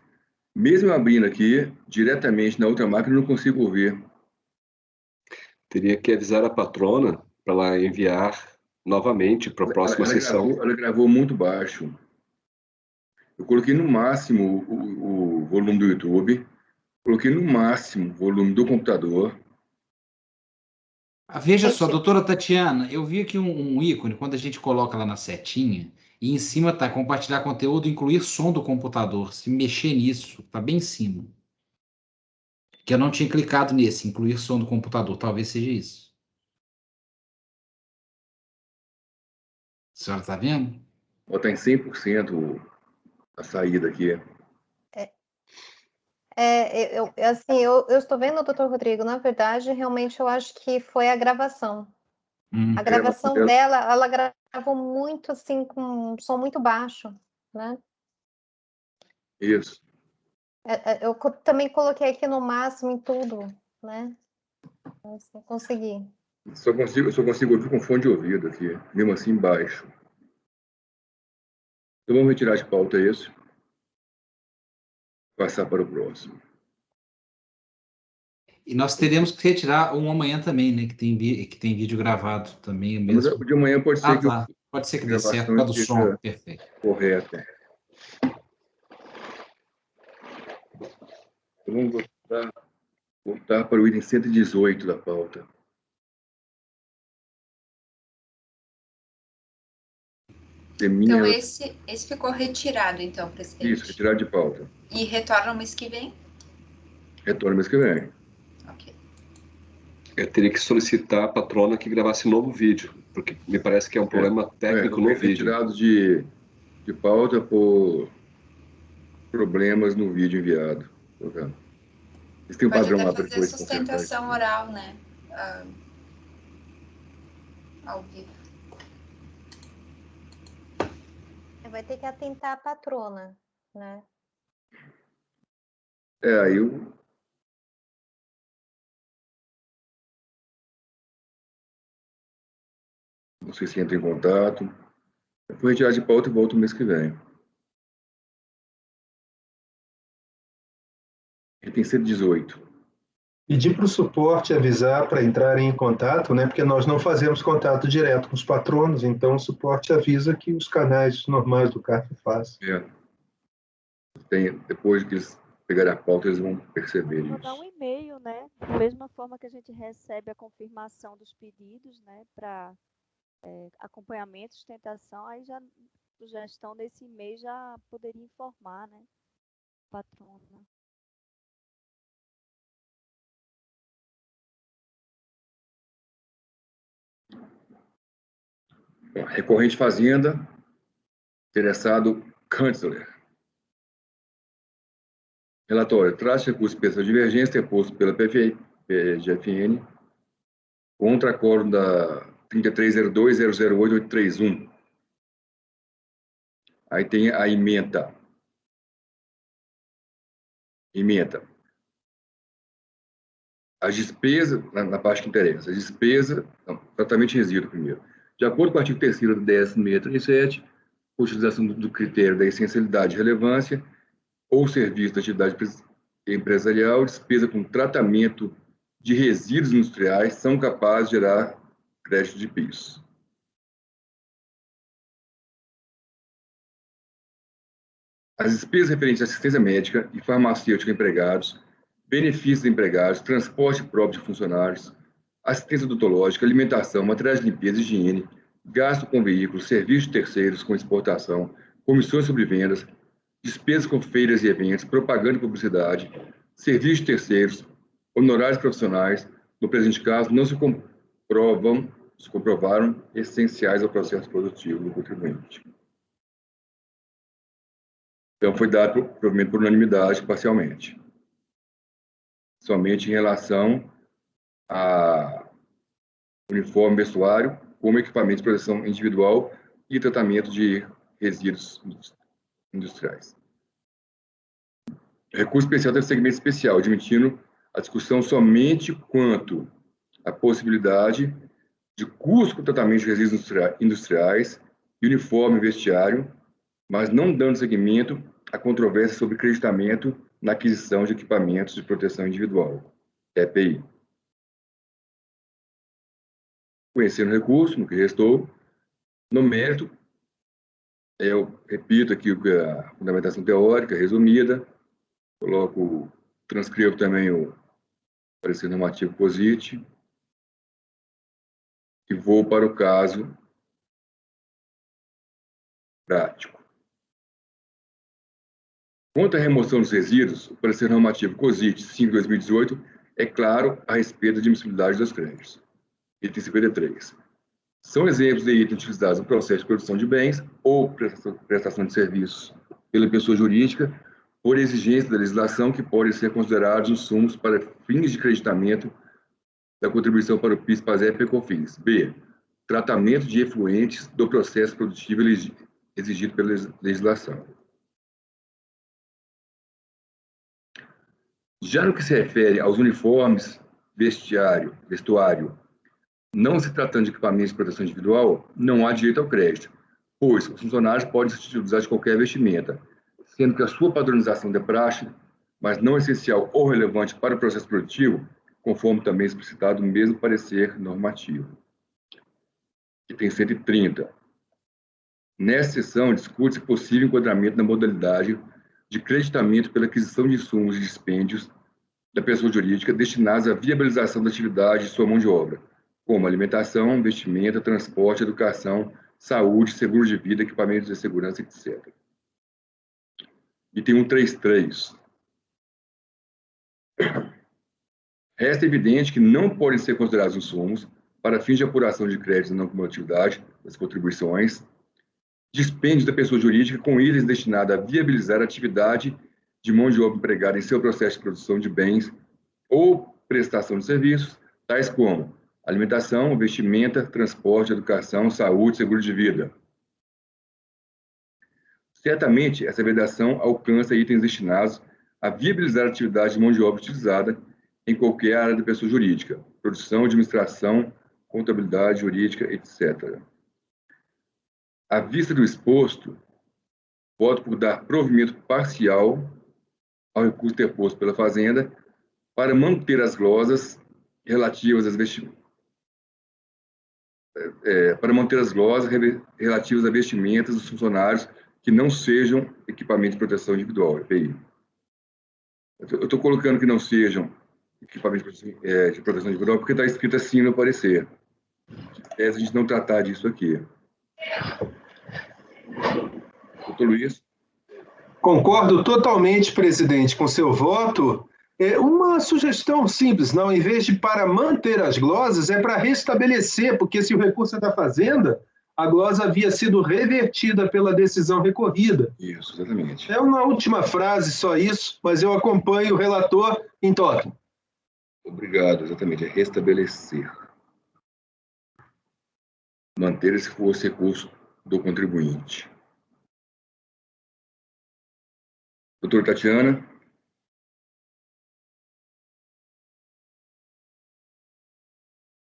Mesmo eu abrindo aqui, diretamente na outra máquina, eu não consigo ouvir. Teria que avisar a patrona para ela enviar novamente para a próxima sessão. Ela gravou muito baixo. Eu coloquei no máximo o volume do YouTube, coloquei no máximo o volume do computador. Veja só, doutora Tatiana, eu vi aqui um ícone, quando a gente coloca lá na setinha, e em cima está compartilhar conteúdo, incluir som do computador. Se mexer nisso, está bem em cima. Que eu não tinha clicado nesse, incluir som do computador. Talvez seja isso. A senhora está vendo? Botar em 100% a saída aqui. Eu estou vendo, doutor Rodrigo, na verdade, realmente eu acho que foi a gravação. A gravação dela, ela gravou muito, assim, com um som muito baixo, né? Isso. Eu também coloquei aqui no máximo em tudo, né? Mas não consegui. Eu só consigo ouvir com fone de ouvido aqui, mesmo assim baixo. Então vamos retirar de pauta esse. Passar para o próximo. E nós teremos que retirar um amanhã também, né? Que tem vídeo gravado também mesmo. Mas o de amanhã pode ser que pode ser que dê certo por causa do som. Perfeito. Correto. Então vamos voltar para o item 118 da pauta. Então, esse ficou retirado, então, presidente? Isso, retirado de pauta. E retorna no mês que vem? Retorna no mês que vem. Ok. Eu teria que solicitar à patrona que gravasse novo vídeo, porque me parece que é um problema técnico no vídeo. Retirado de pauta por problemas no vídeo enviado. Eles têm um Pode padrão até lá para fazer depois sustentação oral, né? Ao vivo. Vai ter que atentar a patrona, né? Aí eu... Não sei se entra em contato. Eu vou retirar de pauta e volto no mês que vem. Item 118. Pedir para o suporte avisar para entrarem em contato, né? Porque nós não fazemos contato direto com os patronos, então o suporte avisa que os canais normais do CARF fazem. Depois que eles pegarem a pauta, eles vão perceber isso. Mandar um e-mail, né? Da mesma forma que a gente recebe a confirmação dos pedidos, né? Para acompanhamento, sustentação, aí já sugestão desse e-mail já poderia informar, né? O patrono. Né? Recorrente Fazenda, interessado Kanzler. Relatório. Trata-se de recurso de pessoa de divergência interposto pela PGFN contra acordo da 3302008831. Aí tem a ementa. As despesas, na parte que interessa, a despesa, tratamento de resíduo primeiro. De acordo com o artigo 3º do 10.637, utilização do critério da essencialidade e relevância ou serviço da atividade empresarial, despesa com tratamento de resíduos industriais são capazes de gerar crédito de PIS. As despesas referentes à assistência médica e farmacêutica a empregados, benefícios de empregados, transporte próprio de funcionários, assistência odontológica, alimentação, materiais de limpeza e higiene, gasto com veículos, serviços de terceiros com exportação, comissões sobre vendas, despesas com feiras e eventos, propaganda e publicidade, serviços de terceiros, honorários profissionais, no presente caso, não se comprovaram essenciais ao processo produtivo do contribuinte. Então, foi dado provimento por unanimidade, parcialmente. Somente em relação a uniforme vestuário, como equipamento de proteção individual e tratamento de resíduos industriais. Recurso especial deve segmento especial, admitindo a discussão somente quanto à possibilidade de custo com tratamento de resíduos industriais e uniforme vestiário, mas não dando seguimento à controvérsia sobre creditamento na aquisição de equipamentos de proteção individual, EPI. Conhecendo o recurso, no que restou, no mérito, eu repito aqui a fundamentação teórica resumida, transcrevo também o parecer normativo POSIT, E vou para o caso prático. Quanto à remoção dos resíduos, o parecer normativo COSIT 5/2018 é claro a respeito da admissibilidade dos créditos. Item 53. São exemplos de itens utilizados no processo de produção de bens ou prestação de serviços pela pessoa jurídica por exigência da legislação que podem ser considerados insumos para fins de creditamento da contribuição para o PIS, PASEP e COFINS. B. Tratamento de efluentes do processo produtivo exigido pela legislação. Já no que se refere aos uniformes, vestuário, não se tratando de equipamentos de proteção individual, não há direito ao crédito, pois os funcionários podem se utilizar de qualquer vestimenta, sendo que a sua padronização de praxe, mas não essencial ou relevante para o processo produtivo, conforme também explicitado no mesmo parecer normativo. Item 130. Nessa seção, discute-se possível enquadramento na modalidade de creditamento pela aquisição de insumos e dispêndios da pessoa jurídica destinados à viabilização da atividade de sua mão de obra, como alimentação, vestimenta, transporte, educação, saúde, seguro de vida, equipamentos de segurança, etc. Item 133. Resta evidente que não podem ser considerados insumos para fins de apuração de créditos e não cumulatividade das contribuições, dispêndios da pessoa jurídica com itens destinados a viabilizar a atividade de mão de obra empregada em seu processo de produção de bens ou prestação de serviços, tais como alimentação, vestimenta, transporte, educação, saúde, seguro de vida. Certamente, essa vedação alcança itens destinados a viabilizar a atividade de mão de obra utilizada em qualquer área da pessoa jurídica, produção, administração, contabilidade jurídica, etc. À vista do exposto, voto por dar provimento parcial ao recurso interposto pela Fazenda para manter as glosas relativas às vestimentas, relativas a vestimentas dos funcionários que não sejam equipamentos de proteção individual, EPI. Eu estou colocando que não sejam equipamentos de proteção individual porque está escrito assim no parecer. É a gente não tratar disso aqui. Doutor Luiz? Concordo totalmente, presidente, com seu voto. Uma sugestão simples, não, em vez de para manter as glosas, é para restabelecer, porque se o recurso é da Fazenda, a glosa havia sido revertida pela decisão recorrida. Isso, exatamente. É uma última frase, só isso, mas eu acompanho o relator em totem. Obrigado, exatamente, é restabelecer. Manter esse fosse recurso do contribuinte. Doutora Tatiana?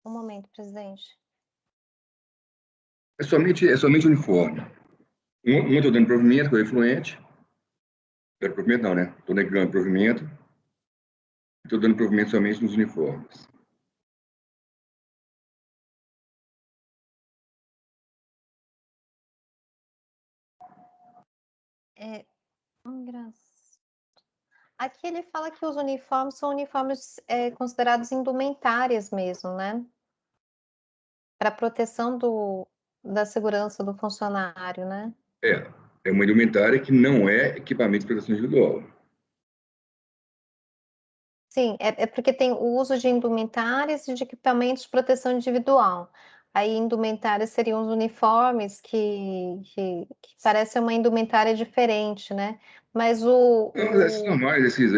Um momento, presidente. É somente uniforme. Um estou dando provimento, que é o influente. Dando provimento não, né? Estou negando provimento. Estou dando provimento somente nos uniformes. Aqui ele fala que os uniformes são uniformes considerados indumentárias mesmo, né? Para proteção da segurança do funcionário, né? É uma indumentária que não é equipamento de proteção individual. Sim, é porque tem o uso de indumentárias e de equipamentos de proteção individual. Aí, indumentárias seriam os uniformes que parecem uma indumentária diferente, né? Mas Esses normais, esses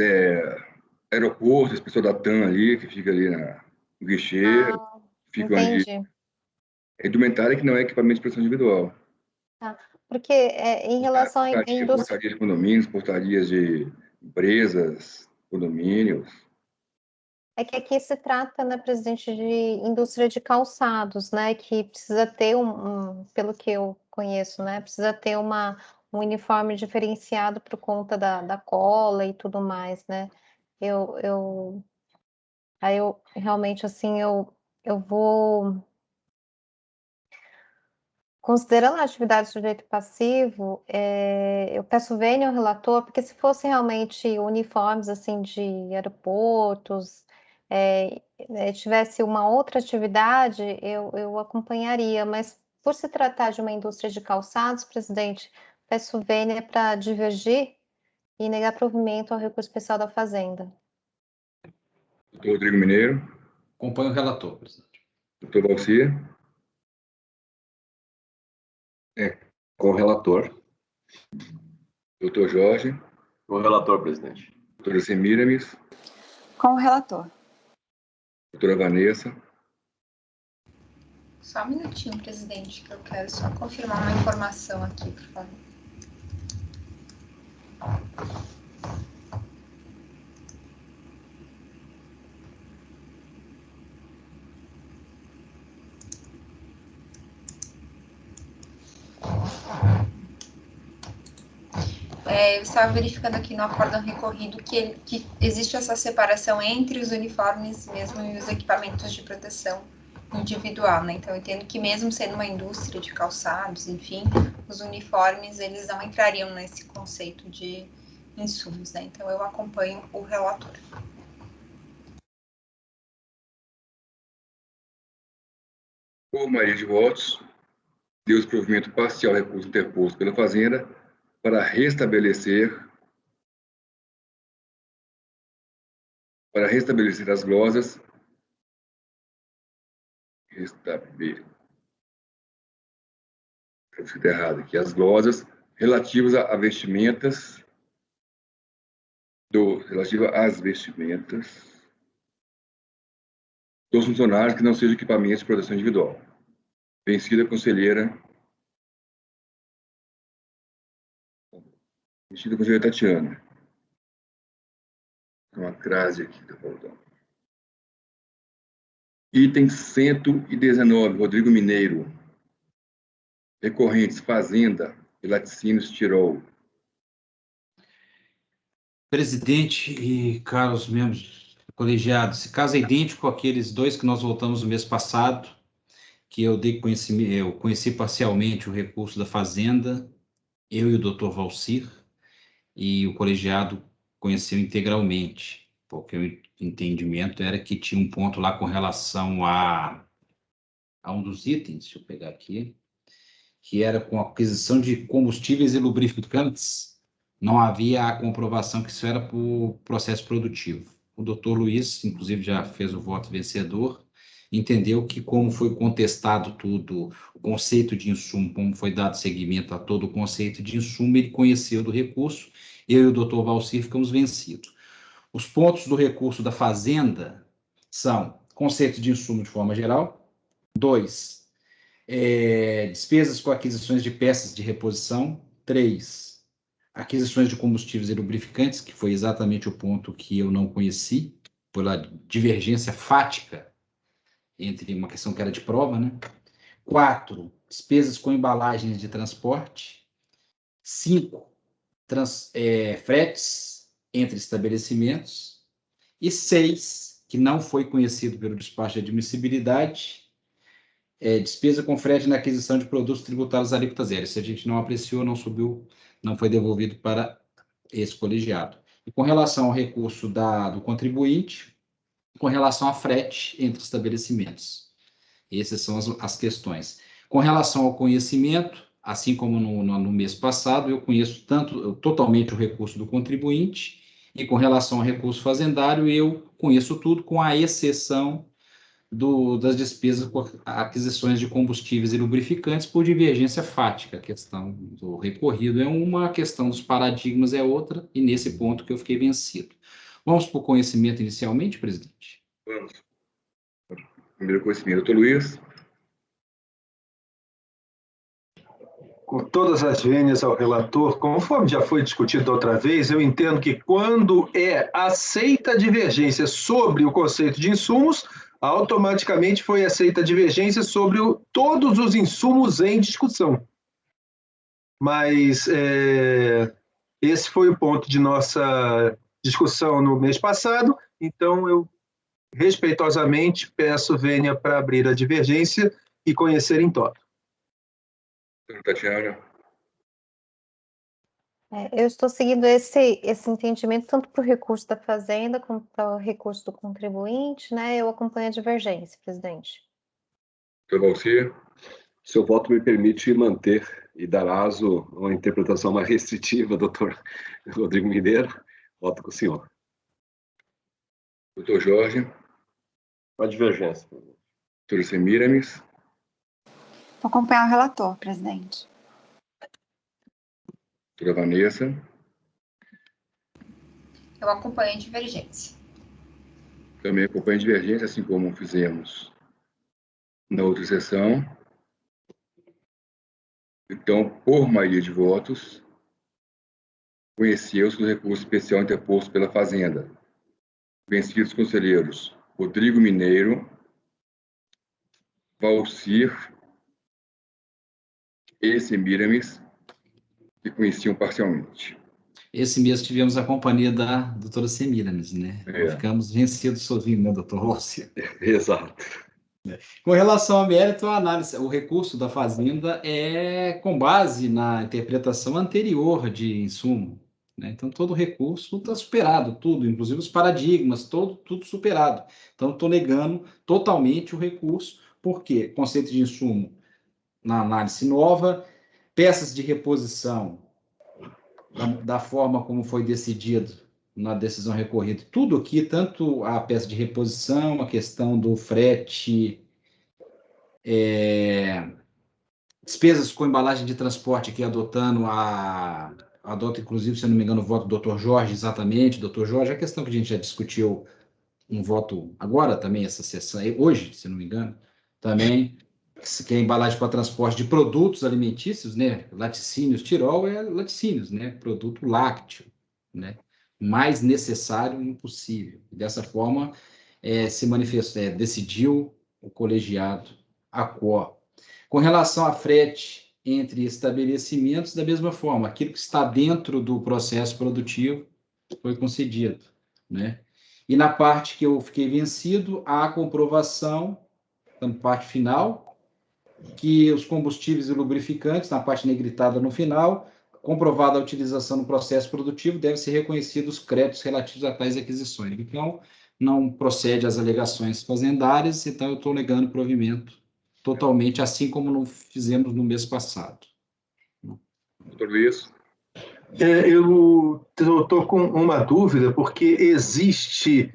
aeroportos, as pessoas da TAM ali, que fica ali no guichê, ficam entendi. ali. É indumentária que não é equipamento de proteção individual. Tá. Porque em relação à indústria... Portarias de condomínios, portarias de empresas, condomínios. É que aqui se trata, né, presidente, de indústria de calçados, né, que precisa ter pelo que eu conheço, né, precisa ter um uniforme diferenciado por conta da cola e tudo mais, né. Aí eu realmente, assim, eu vou... Considerando a atividade de sujeito passivo, eu peço vênia ao relator, porque se fosse realmente uniformes, assim, de aeroportos, tivesse uma outra atividade, eu acompanharia, mas por se tratar de uma indústria de calçados, presidente, peço vênia para divergir e negar provimento ao recurso especial da Fazenda. Doutor Rodrigo Mineiro. Acompanho o relator, presidente. Doutor Valcir. Com o relator. Doutor Jorge. Com o relator, presidente. Doutora Semiramis. Com o relator. Doutora Vanessa. Só um minutinho, presidente, que eu quero só confirmar uma informação aqui, por favor. Eu estava verificando aqui no acórdão recorrido que existe essa separação entre os uniformes mesmo e os equipamentos de proteção individual, né? Então, eu entendo que mesmo sendo uma indústria de calçados, enfim, os uniformes, eles não entrariam nesse conceito de insumos, né? Então, eu acompanho o relator. Por maioria de votos, deu-se provimento parcial ao recurso interposto pela Fazenda para restabelecer as glosas as glosas relativas a vestimentas dos funcionários que não sejam equipamentos de proteção individual. Vencida a conselheira Tatiana. Uma crase aqui, tá faltando. Item 119, Rodrigo Mineiro. Recorrentes Fazenda e Laticínios Tirol. Presidente e caros membros colegiados, esse caso é idêntico àqueles dois que nós votamos no mês passado, que eu conheci parcialmente o recurso da Fazenda, eu e o doutor Valcir, e o colegiado conheceu integralmente, porque o entendimento era que tinha um ponto lá com relação a um dos itens, deixa eu pegar aqui, que era com a aquisição de combustíveis e lubrificantes, não havia a comprovação que isso era por processo produtivo. O doutor Luiz, inclusive, já fez o voto vencedor, entendeu que, como foi contestado tudo, o conceito de insumo, como foi dado seguimento a todo o conceito de insumo, ele conheceu do recurso, eu e o doutor Valcir ficamos vencidos. Os pontos do recurso da Fazenda são conceito de insumo de forma geral, 2, despesas com aquisições de peças de reposição, 3, aquisições de combustíveis e lubrificantes, que foi exatamente o ponto que eu não conheci, pela divergência fática entre uma questão que era de prova, né? 4, despesas com embalagens de transporte. 5, fretes entre estabelecimentos. E 6, que não foi conhecido pelo despacho de admissibilidade, despesa com frete na aquisição de produtos tributários alíquota zero. Se a gente não apreciou, não subiu, não foi devolvido para esse colegiado. E com relação ao recurso do contribuinte, com relação a frete entre estabelecimentos. Essas são as questões. Com relação ao conhecimento, assim como no mês passado, eu conheço totalmente o recurso do contribuinte, e com relação ao recurso fazendário, eu conheço tudo, com a exceção das despesas com aquisições de combustíveis e lubrificantes por divergência fática. A questão do recorrido é uma, a questão dos paradigmas é outra, e nesse ponto que eu fiquei vencido. Vamos para o conhecimento inicialmente, presidente? Vamos. Primeiro conhecimento, doutor Luiz. Com todas as vênias ao relator, conforme já foi discutido outra vez, eu entendo que quando é aceita a divergência sobre o conceito de insumos, automaticamente foi aceita a divergência sobre todos os insumos em discussão. Mas esse foi o ponto de nossa discussão no mês passado, então eu respeitosamente peço vênia para abrir a divergência e conhecer em toto. Tatiana. Eu estou seguindo esse entendimento tanto para o recurso da Fazenda como para o recurso do contribuinte, né? Eu acompanho a divergência, presidente. Doutor Valcir? Seu voto me permite manter e dar aso a uma interpretação mais restritiva, doutor Rodrigo Mineiro. Voto com o senhor. Doutor Jorge? Uma divergência. Doutora Semiramis? Vou acompanhar o relator, presidente. Doutora Vanessa? Eu acompanho a divergência. Também acompanho a divergência, assim como fizemos na outra sessão. Então, por maioria de votos, conheceu-se do recurso especial interposto pela Fazenda. Vencidos os conselheiros Rodrigo Mineiro, Valcir e Semiramis, que conheciam parcialmente. Esse mês tivemos a companhia da doutora Semiramis, né? Ficamos vencidos sozinhos, né, doutor Valcir? Exato. Com relação ao mérito, a análise, o recurso da Fazenda é com base na interpretação anterior de insumo, né? Então, todo recurso está superado, tudo, inclusive os paradigmas, tudo superado. Então, estou negando totalmente o recurso, porque conceito de insumo na análise nova, peças de reposição da forma como foi decidido na decisão recorrida, tudo aqui, tanto a peça de reposição, a questão do frete, despesas com embalagem de transporte aqui adotando adota, inclusive, se eu não me engano, o voto do Dr. Jorge, exatamente, Dr. Jorge, a questão que a gente já discutiu um voto agora também, essa sessão, hoje, se não me engano, também, que é embalagem para transporte de produtos alimentícios, né, laticínios, Tirol é laticínios, né, produto lácteo, né, mais necessário impossível. Dessa forma, se manifestou, decidiu o colegiado ACOR. Com relação a frete entre estabelecimentos, da mesma forma, aquilo que está dentro do processo produtivo foi concedido, né? E na parte que eu fiquei vencido, há a comprovação, na parte final, que os combustíveis e lubrificantes, na parte negritada no final, comprovada a utilização no processo produtivo, devem ser reconhecidos os créditos relativos a tais aquisições. Então, não procede às alegações fazendárias, então eu estou negando o provimento totalmente, assim como não fizemos no mês passado. Doutor Luiz? Eu estou com uma dúvida, porque existe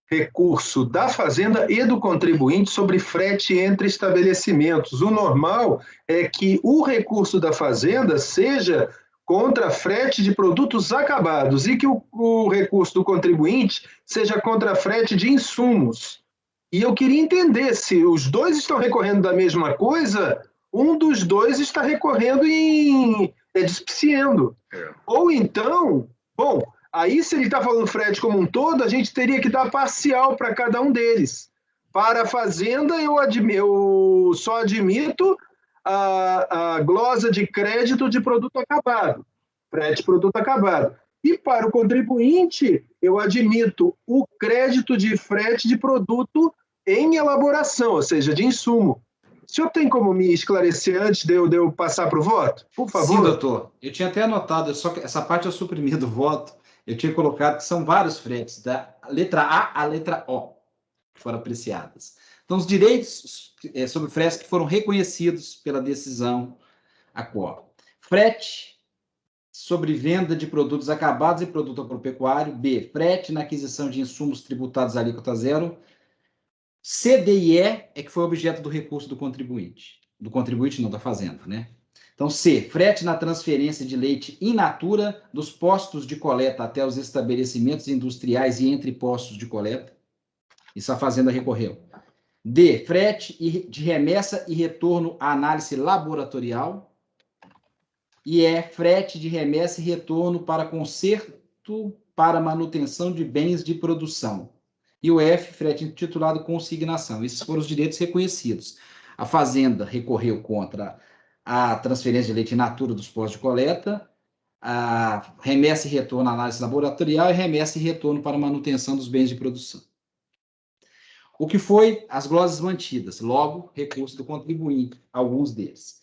recurso da Fazenda e do contribuinte sobre frete entre estabelecimentos. O normal é que o recurso da Fazenda seja contra frete de produtos acabados e que o recurso do contribuinte seja contra frete de insumos. E eu queria entender se os dois estão recorrendo da mesma coisa, um dos dois está recorrendo em despiciando. Ou então, bom, aí se ele está falando frete como um todo, a gente teria que dar parcial para cada um deles. Para a Fazenda, eu só admito a glosa de crédito de produto acabado, frete produto acabado. E para o contribuinte, eu admito o crédito de frete de produto em elaboração, ou seja, de insumo. O senhor tem como me esclarecer antes de eu passar para o voto? Por favor. Sim, doutor. Eu tinha até anotado, só que essa parte eu suprimi do voto. Eu tinha colocado que são vários fretes, da letra A à letra O, que foram apreciadas. Então, os direitos sobre fretes que foram reconhecidos pela decisão ACOR. Frete sobre venda de produtos acabados e produto agropecuário. B, frete na aquisição de insumos tributados à alíquota zero. C, D e E é que foi objeto do recurso do contribuinte. Do contribuinte, não, da Fazenda, né? Então, C, frete na transferência de leite in natura dos postos de coleta até os estabelecimentos industriais e entre postos de coleta. Isso a Fazenda recorreu. D, frete de remessa e retorno à análise laboratorial. E E, frete de remessa e retorno para conserto para manutenção de bens de produção. E o F, frete intitulado consignação. Esses foram os direitos reconhecidos. A Fazenda recorreu contra a transferência de leite in natura dos postos de coleta, a remessa e retorno à análise laboratorial e remessa e retorno para manutenção dos bens de produção. O que foi as glosas mantidas, logo, recurso do contribuinte, alguns deles.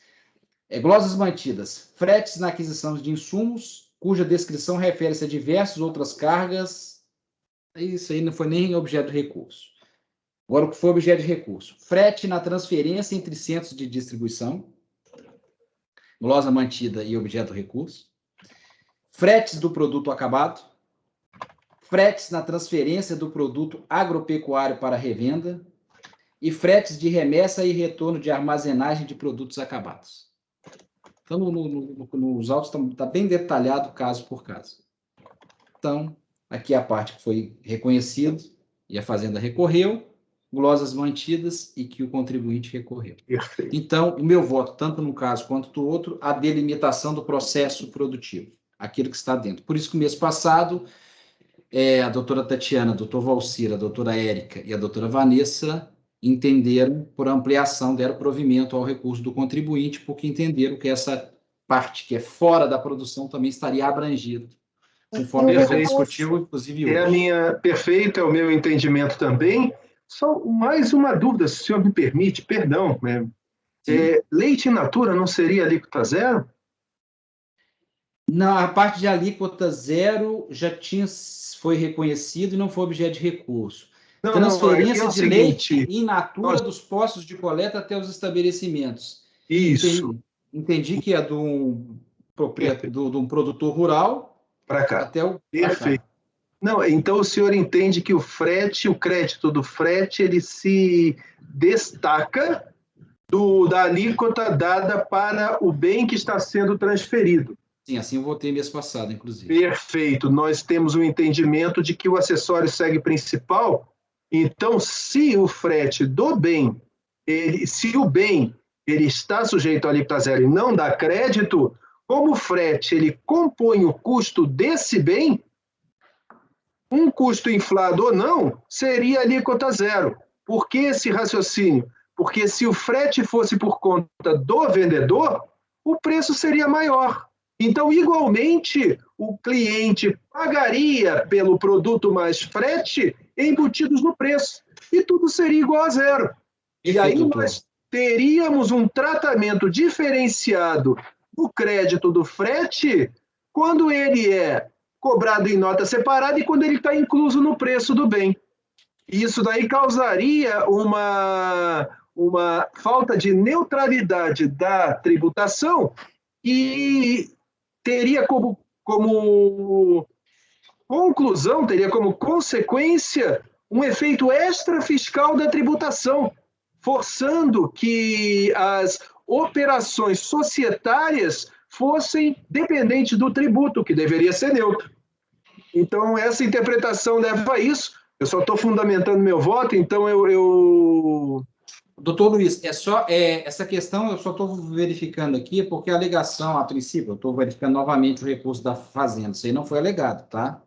Glosas mantidas, fretes na aquisição de insumos cuja descrição refere-se a diversas outras cargas. Isso aí não foi nem objeto de recurso. Agora, o que foi objeto de recurso? Frete na transferência entre centros de distribuição, glosa mantida e objeto de recurso. Fretes do produto acabado. Fretes na transferência do produto agropecuário para revenda. E fretes de remessa e retorno de armazenagem de produtos acabados. Então, nos autos está bem detalhado caso por caso. Então, aqui é a parte que foi reconhecido e a Fazenda recorreu, glosas mantidas e que o contribuinte recorreu. Perfeito. Então, o meu voto, tanto no caso quanto do outro, a delimitação do processo produtivo, aquilo que está dentro. Por isso que o mês passado, a doutora Tatiana, a doutora Valcira, a doutora Érica e a doutora Vanessa entenderam por ampliação, deram provimento ao recurso do contribuinte, porque entenderam que essa parte que é fora da produção também estaria abrangida, conforme a gente discutiu, inclusive hoje. É a minha perfeita, é o meu entendimento também. Só mais uma dúvida, se o senhor me permite, perdão. Leite in natura não seria alíquota zero? Não, a parte de alíquota zero já foi reconhecido e não foi objeto de recurso. Transferência de leite in natura dos postos de coleta até os estabelecimentos. Isso. Entendi que é de um produtor rural para cá. Até o Perfeito. Não, então o senhor entende que o crédito do frete, ele se destaca da alíquota dada para o bem que está sendo transferido. Sim, assim eu votei mês passado, inclusive. Perfeito. Nós temos o entendimento de que o acessório segue principal. Então, se o frete do bem, se o bem ele está sujeito à alíquota zero e não dá crédito, como o frete ele compõe o custo desse bem, um custo inflado ou não, seria alíquota zero. Por que esse raciocínio? Porque se o frete fosse por conta do vendedor, o preço seria maior. Então, igualmente, o cliente pagaria pelo produto mais frete embutidos no preço. E tudo seria igual a zero. E aí nós teríamos um tratamento diferenciado do crédito do frete quando ele é cobrado em nota separada e quando ele está incluso no preço do bem. Isso daí causaria uma falta de neutralidade da tributação e teria como conclusão, teria como consequência um efeito extrafiscal da tributação, forçando que as operações societárias fossem dependentes do tributo, que deveria ser neutro. Então, essa interpretação leva a isso. Eu só estou fundamentando meu voto, então Doutor Luiz, essa questão eu só estou verificando aqui, porque a alegação, a princípio, eu estou verificando novamente o recurso da Fazenda, isso aí não foi alegado, tá?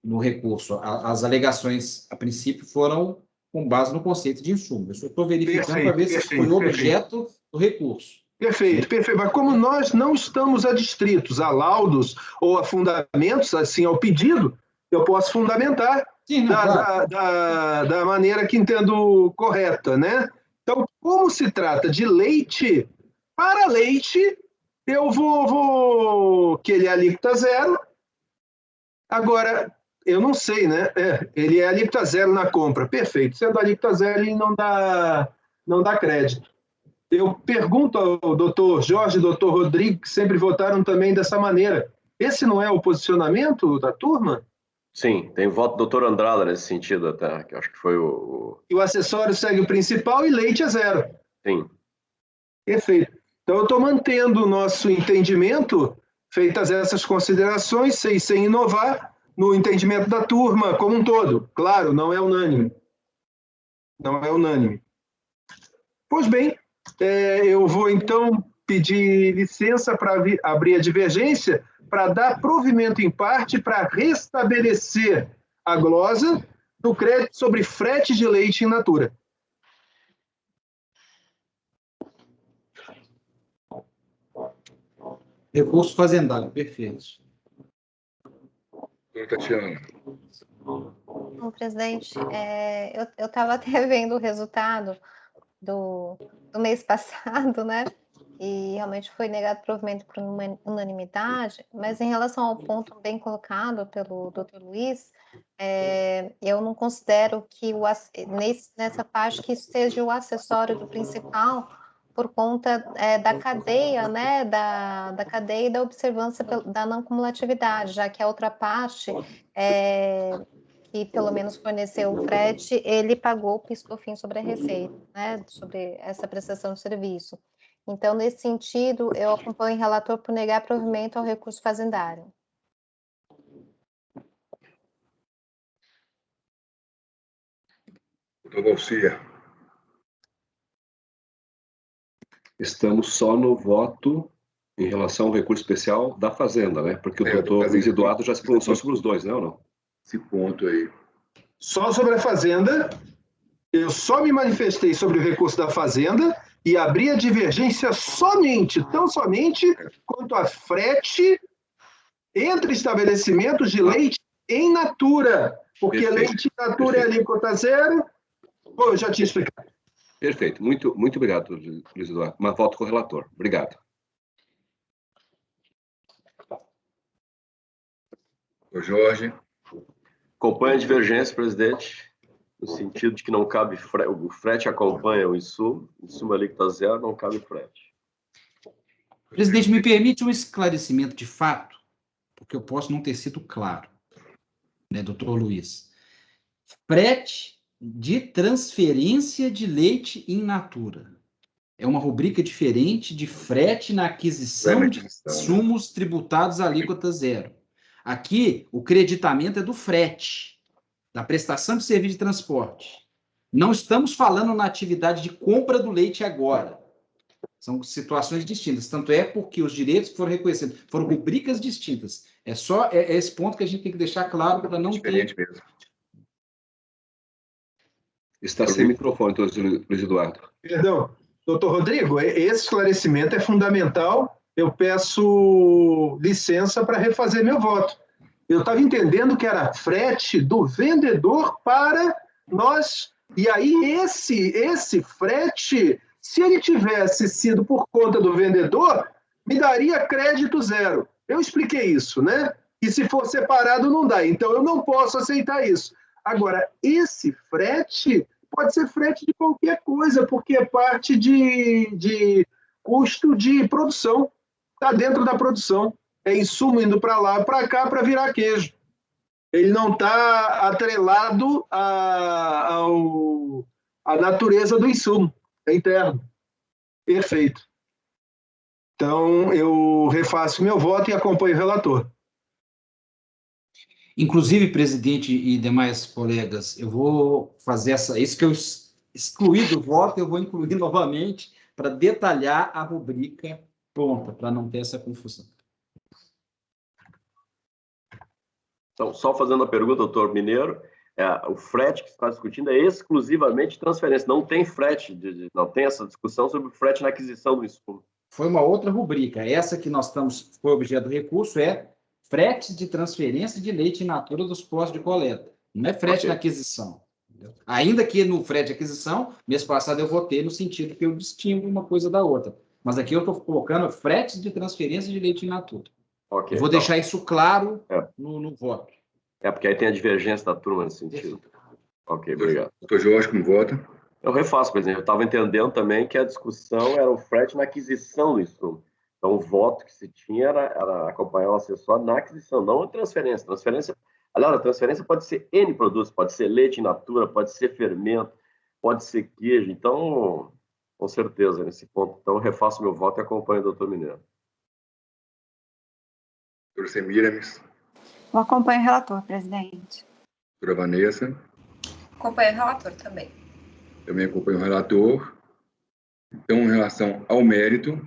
No recurso, as alegações, a princípio, foram com base no conceito de insumo. Eu só estou verificando para ver se foi objeto do recurso. Perfeito. Mas como nós não estamos adstritos a laudos ou a fundamentos, assim, ao pedido, eu posso fundamentar da maneira que entendo correta, né? Então, como se trata de leite, para leite, eu vou que ele é alíquota zero. Agora, eu não sei, né? Ele é alíquota zero na compra. Perfeito. Sendo alíquota zero, ele não dá crédito. Eu pergunto ao doutor Jorge e doutor Rodrigo, que sempre votaram também dessa maneira. Esse não é o posicionamento da turma? Sim, tem voto do doutor Andrada nesse sentido até, que acho que foi o... E o acessório segue o principal e leite é zero. Sim. Perfeito. Então, eu estou mantendo o nosso entendimento, feitas essas considerações, sem inovar, no entendimento da turma como um todo. Claro, não é unânime. Não é unânime. Pois bem, eu vou, então, pedir licença para abrir a divergência, para dar provimento em parte para restabelecer a glosa do crédito sobre frete de leite in natura. Recurso fazendário, perfeito. Tatiana. Bom, presidente, eu estava até vendo o resultado do mês passado, né? e realmente foi negado provimento por unanimidade, mas em relação ao ponto bem colocado pelo Dr. Luiz, eu não considero que nessa parte que seja o acessório do principal, por conta da cadeia, né, da cadeia e da observância da não cumulatividade, já que a outra parte, que pelo menos forneceu o frete, ele pagou o PIS/COFINS sobre a receita, né, sobre essa prestação de serviço. Então, nesse sentido, eu acompanho o relator por negar provimento ao recurso fazendário. Doutor Garcia. Estamos só no voto em relação ao recurso especial da Fazenda, né? Porque o doutor Luiz Eduardo já se pronunciou sobre os dois, não é ou não? Esse ponto aí. Só sobre a Fazenda, eu só me manifestei sobre o recurso da Fazenda e abri a divergência somente, tão somente, quanto a frete entre estabelecimentos de leite em natura. Porque Perfeito. leite in natura é alíquota zero. Pô, eu já tinha explicado. Perfeito. Muito obrigado, Luiz Eduardo. Mas voto com o relator. Obrigado. Doutor Jorge. Acompanha a divergência, presidente, no sentido de que não cabe frete, o frete acompanha o insumo alíquota zero, não cabe frete. Presidente, me permite um esclarecimento de fato, porque eu posso não ter sido claro, né, doutor Luiz? Frete de transferência de leite in natura. É uma rubrica diferente de frete na aquisição de insumos tributados à alíquota zero. Aqui, o creditamento é do frete, da prestação de serviço de transporte. Não estamos falando na atividade de compra do leite agora. São situações distintas. Tanto é porque os direitos que foram reconhecidos foram rubricas distintas. É só esse ponto que a gente tem que deixar claro para não Diferente ter... mesmo. Está sem microfone, doutor Luiz Eduardo. Perdão, doutor Rodrigo, esse esclarecimento é fundamental. Eu peço licença para refazer meu voto. Eu estava entendendo que era frete do vendedor para nós. E aí, esse frete, se ele tivesse sido por conta do vendedor, me daria crédito zero. Eu expliquei isso, né? E se for separado, não dá. Então, eu não posso aceitar isso. Agora, esse frete pode ser frete de qualquer coisa, porque é parte de custo de produção. Está dentro da produção. É insumo indo para lá, para cá, para virar queijo. Ele não está atrelado à natureza do insumo. É interno. Perfeito. Então, eu refaço meu voto e acompanho o relator. Inclusive, presidente e demais colegas, eu vou fazer isso que eu excluí do voto, eu vou incluir novamente para detalhar a rubrica pronta, para não ter essa confusão. Então, só fazendo a pergunta, doutor Mineiro, o frete que você está discutindo é exclusivamente transferência, não tem frete, não tem essa discussão sobre o frete na aquisição do insumo. Foi uma outra rubrica. Essa que nós estamos, foi objeto do recurso, é frete de transferência de leite in natura dos postos de coleta. Não é frete na aquisição. Entendeu? Ainda que no frete de aquisição, mês passado eu votei no sentido que eu distingo uma coisa da outra. Mas aqui eu estou colocando frete de transferência de leite in natura. Eu vou deixar isso claro no voto. Porque aí tem a divergência da turma nesse sentido. Ok, obrigado. Doutor Jorge, como vota? Eu refaço, presidente. Eu estava entendendo também que a discussão era o frete na aquisição do insumo. Então, o voto que se tinha era acompanhar o assessor na aquisição, não na transferência. Aliás, a transferência pode ser N produtos, pode ser leite in natura, pode ser fermento, pode ser queijo. Então, com certeza, nesse ponto. Então, eu refaço meu voto e acompanho o doutor Mineiro. Doutora Semiramis. Eu acompanho o relator, presidente. Doutora Vanessa. Acompanho o relator também. Também acompanho o relator. Então, em relação ao mérito,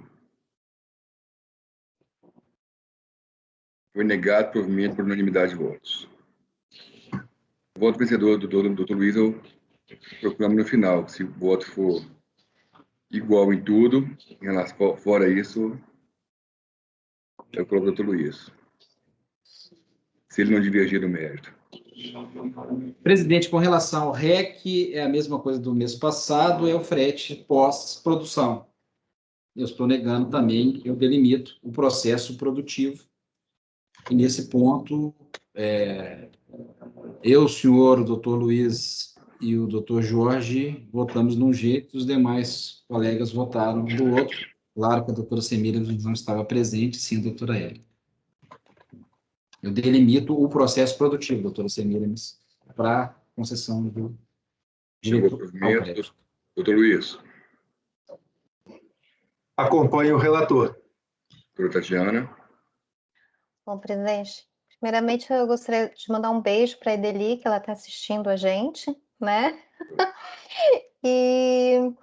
foi negado provimento por unanimidade de votos. O voto vencedor do doutor Luiz, eu proclamo no final. Se o voto for igual em tudo, em relação, fora isso, eu coloco o doutor Luiz. Se ele não divergir do mérito. Presidente, com relação ao REC, é a mesma coisa do mês passado, é o frete pós-produção. eu estou negando também, eu delimito o processo produtivo. E nesse ponto, eu, o senhor, o doutor Luiz e o doutor Jorge votamos de um jeito, os demais colegas votaram do outro. Claro que a doutora Semira não estava presente, sim a doutora Érica. Eu delimito o processo produtivo, doutora Semira, para concessão do direito ao crédito. Doutor Luiz. Acompanhe o relator. Doutora Tatiana. Bom, presidente, primeiramente eu gostaria de mandar um beijo para a Edeli, que ela está assistindo a gente, né? E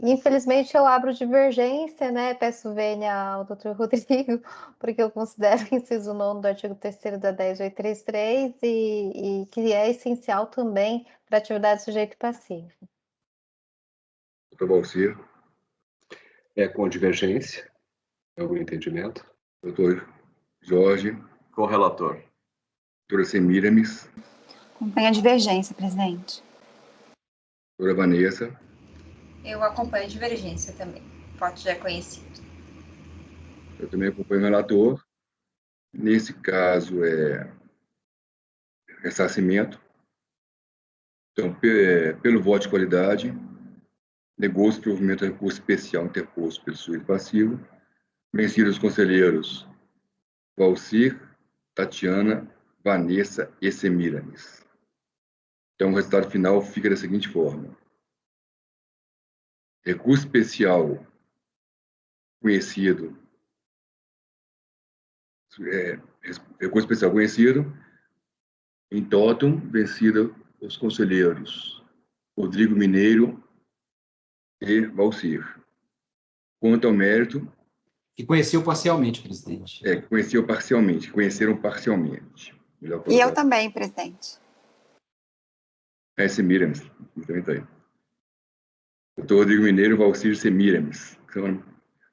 infelizmente eu abro divergência, né? Peço vênia ao doutor Rodrigo, porque eu considero o inciso 9 do artigo 3º da 10.833 e que é essencial também para a atividade sujeito passivo. Doutor Valcir. Com divergência, algum entendimento? Doutor Jorge. Correlator. Doutora Semiramis. Acompanha a divergência, presidente. Doutora Vanessa. Eu acompanho a divergência também. O voto já é conhecido. Eu também acompanho o relator. Nesse caso, é ressarcimento. Então, pelo voto de qualidade, negou-se o provimento de recurso especial interposto pelo sujeito passivo, vencidos os conselheiros Valcir, Tatiana, Vanessa e Semiramis. Então, o resultado final fica da seguinte forma. Recurso especial conhecido, recurso especial conhecido, em totum, vencido os conselheiros Rodrigo Mineiro e Valcir. Quanto ao mérito... Que conheceu parcialmente, presidente. Conheceram parcialmente. E eu também, presidente. Semiramis, também está aí. Doutor Rodrigo Mineiro, Valcir Semiramis.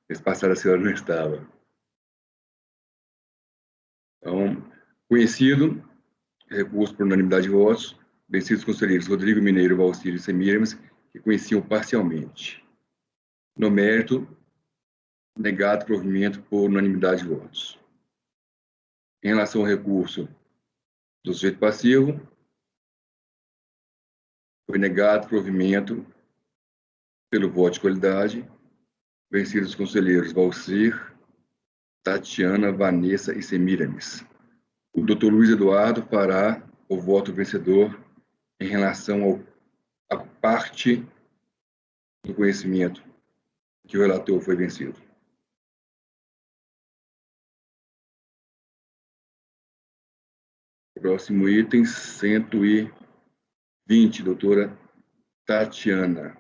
Mês passado a senhora não estava. Então, conhecido, recurso por unanimidade de votos, vencidos os conselheiros Rodrigo Mineiro, Valcir e Semiramis, que conheciam parcialmente. No mérito, negado provimento por unanimidade de votos. Em relação ao recurso do sujeito passivo, foi negado provimento pelo voto de qualidade, vencidos os conselheiros Valcir, Tatiana, Vanessa e Semiramis. O doutor Luiz Eduardo fará o voto vencedor em relação à parte do conhecimento que o relator foi vencido. Próximo item, 120, doutora Tatiana.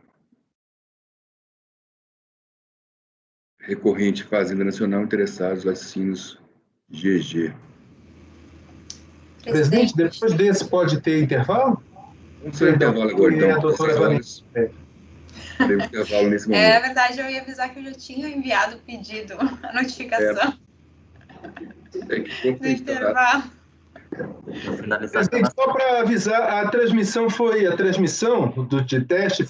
Recorrente Fazenda Nacional, interessados, laticínios GG. Presidente, depois desse pode ter intervalo? Vamos ter intervalo agora, então. A doutora Vanessa. Temos intervalo nesse momento. Na verdade, eu ia avisar que eu já tinha enviado o pedido, a notificação. Do intervalo. Presidente, só para avisar, a transmissão de teste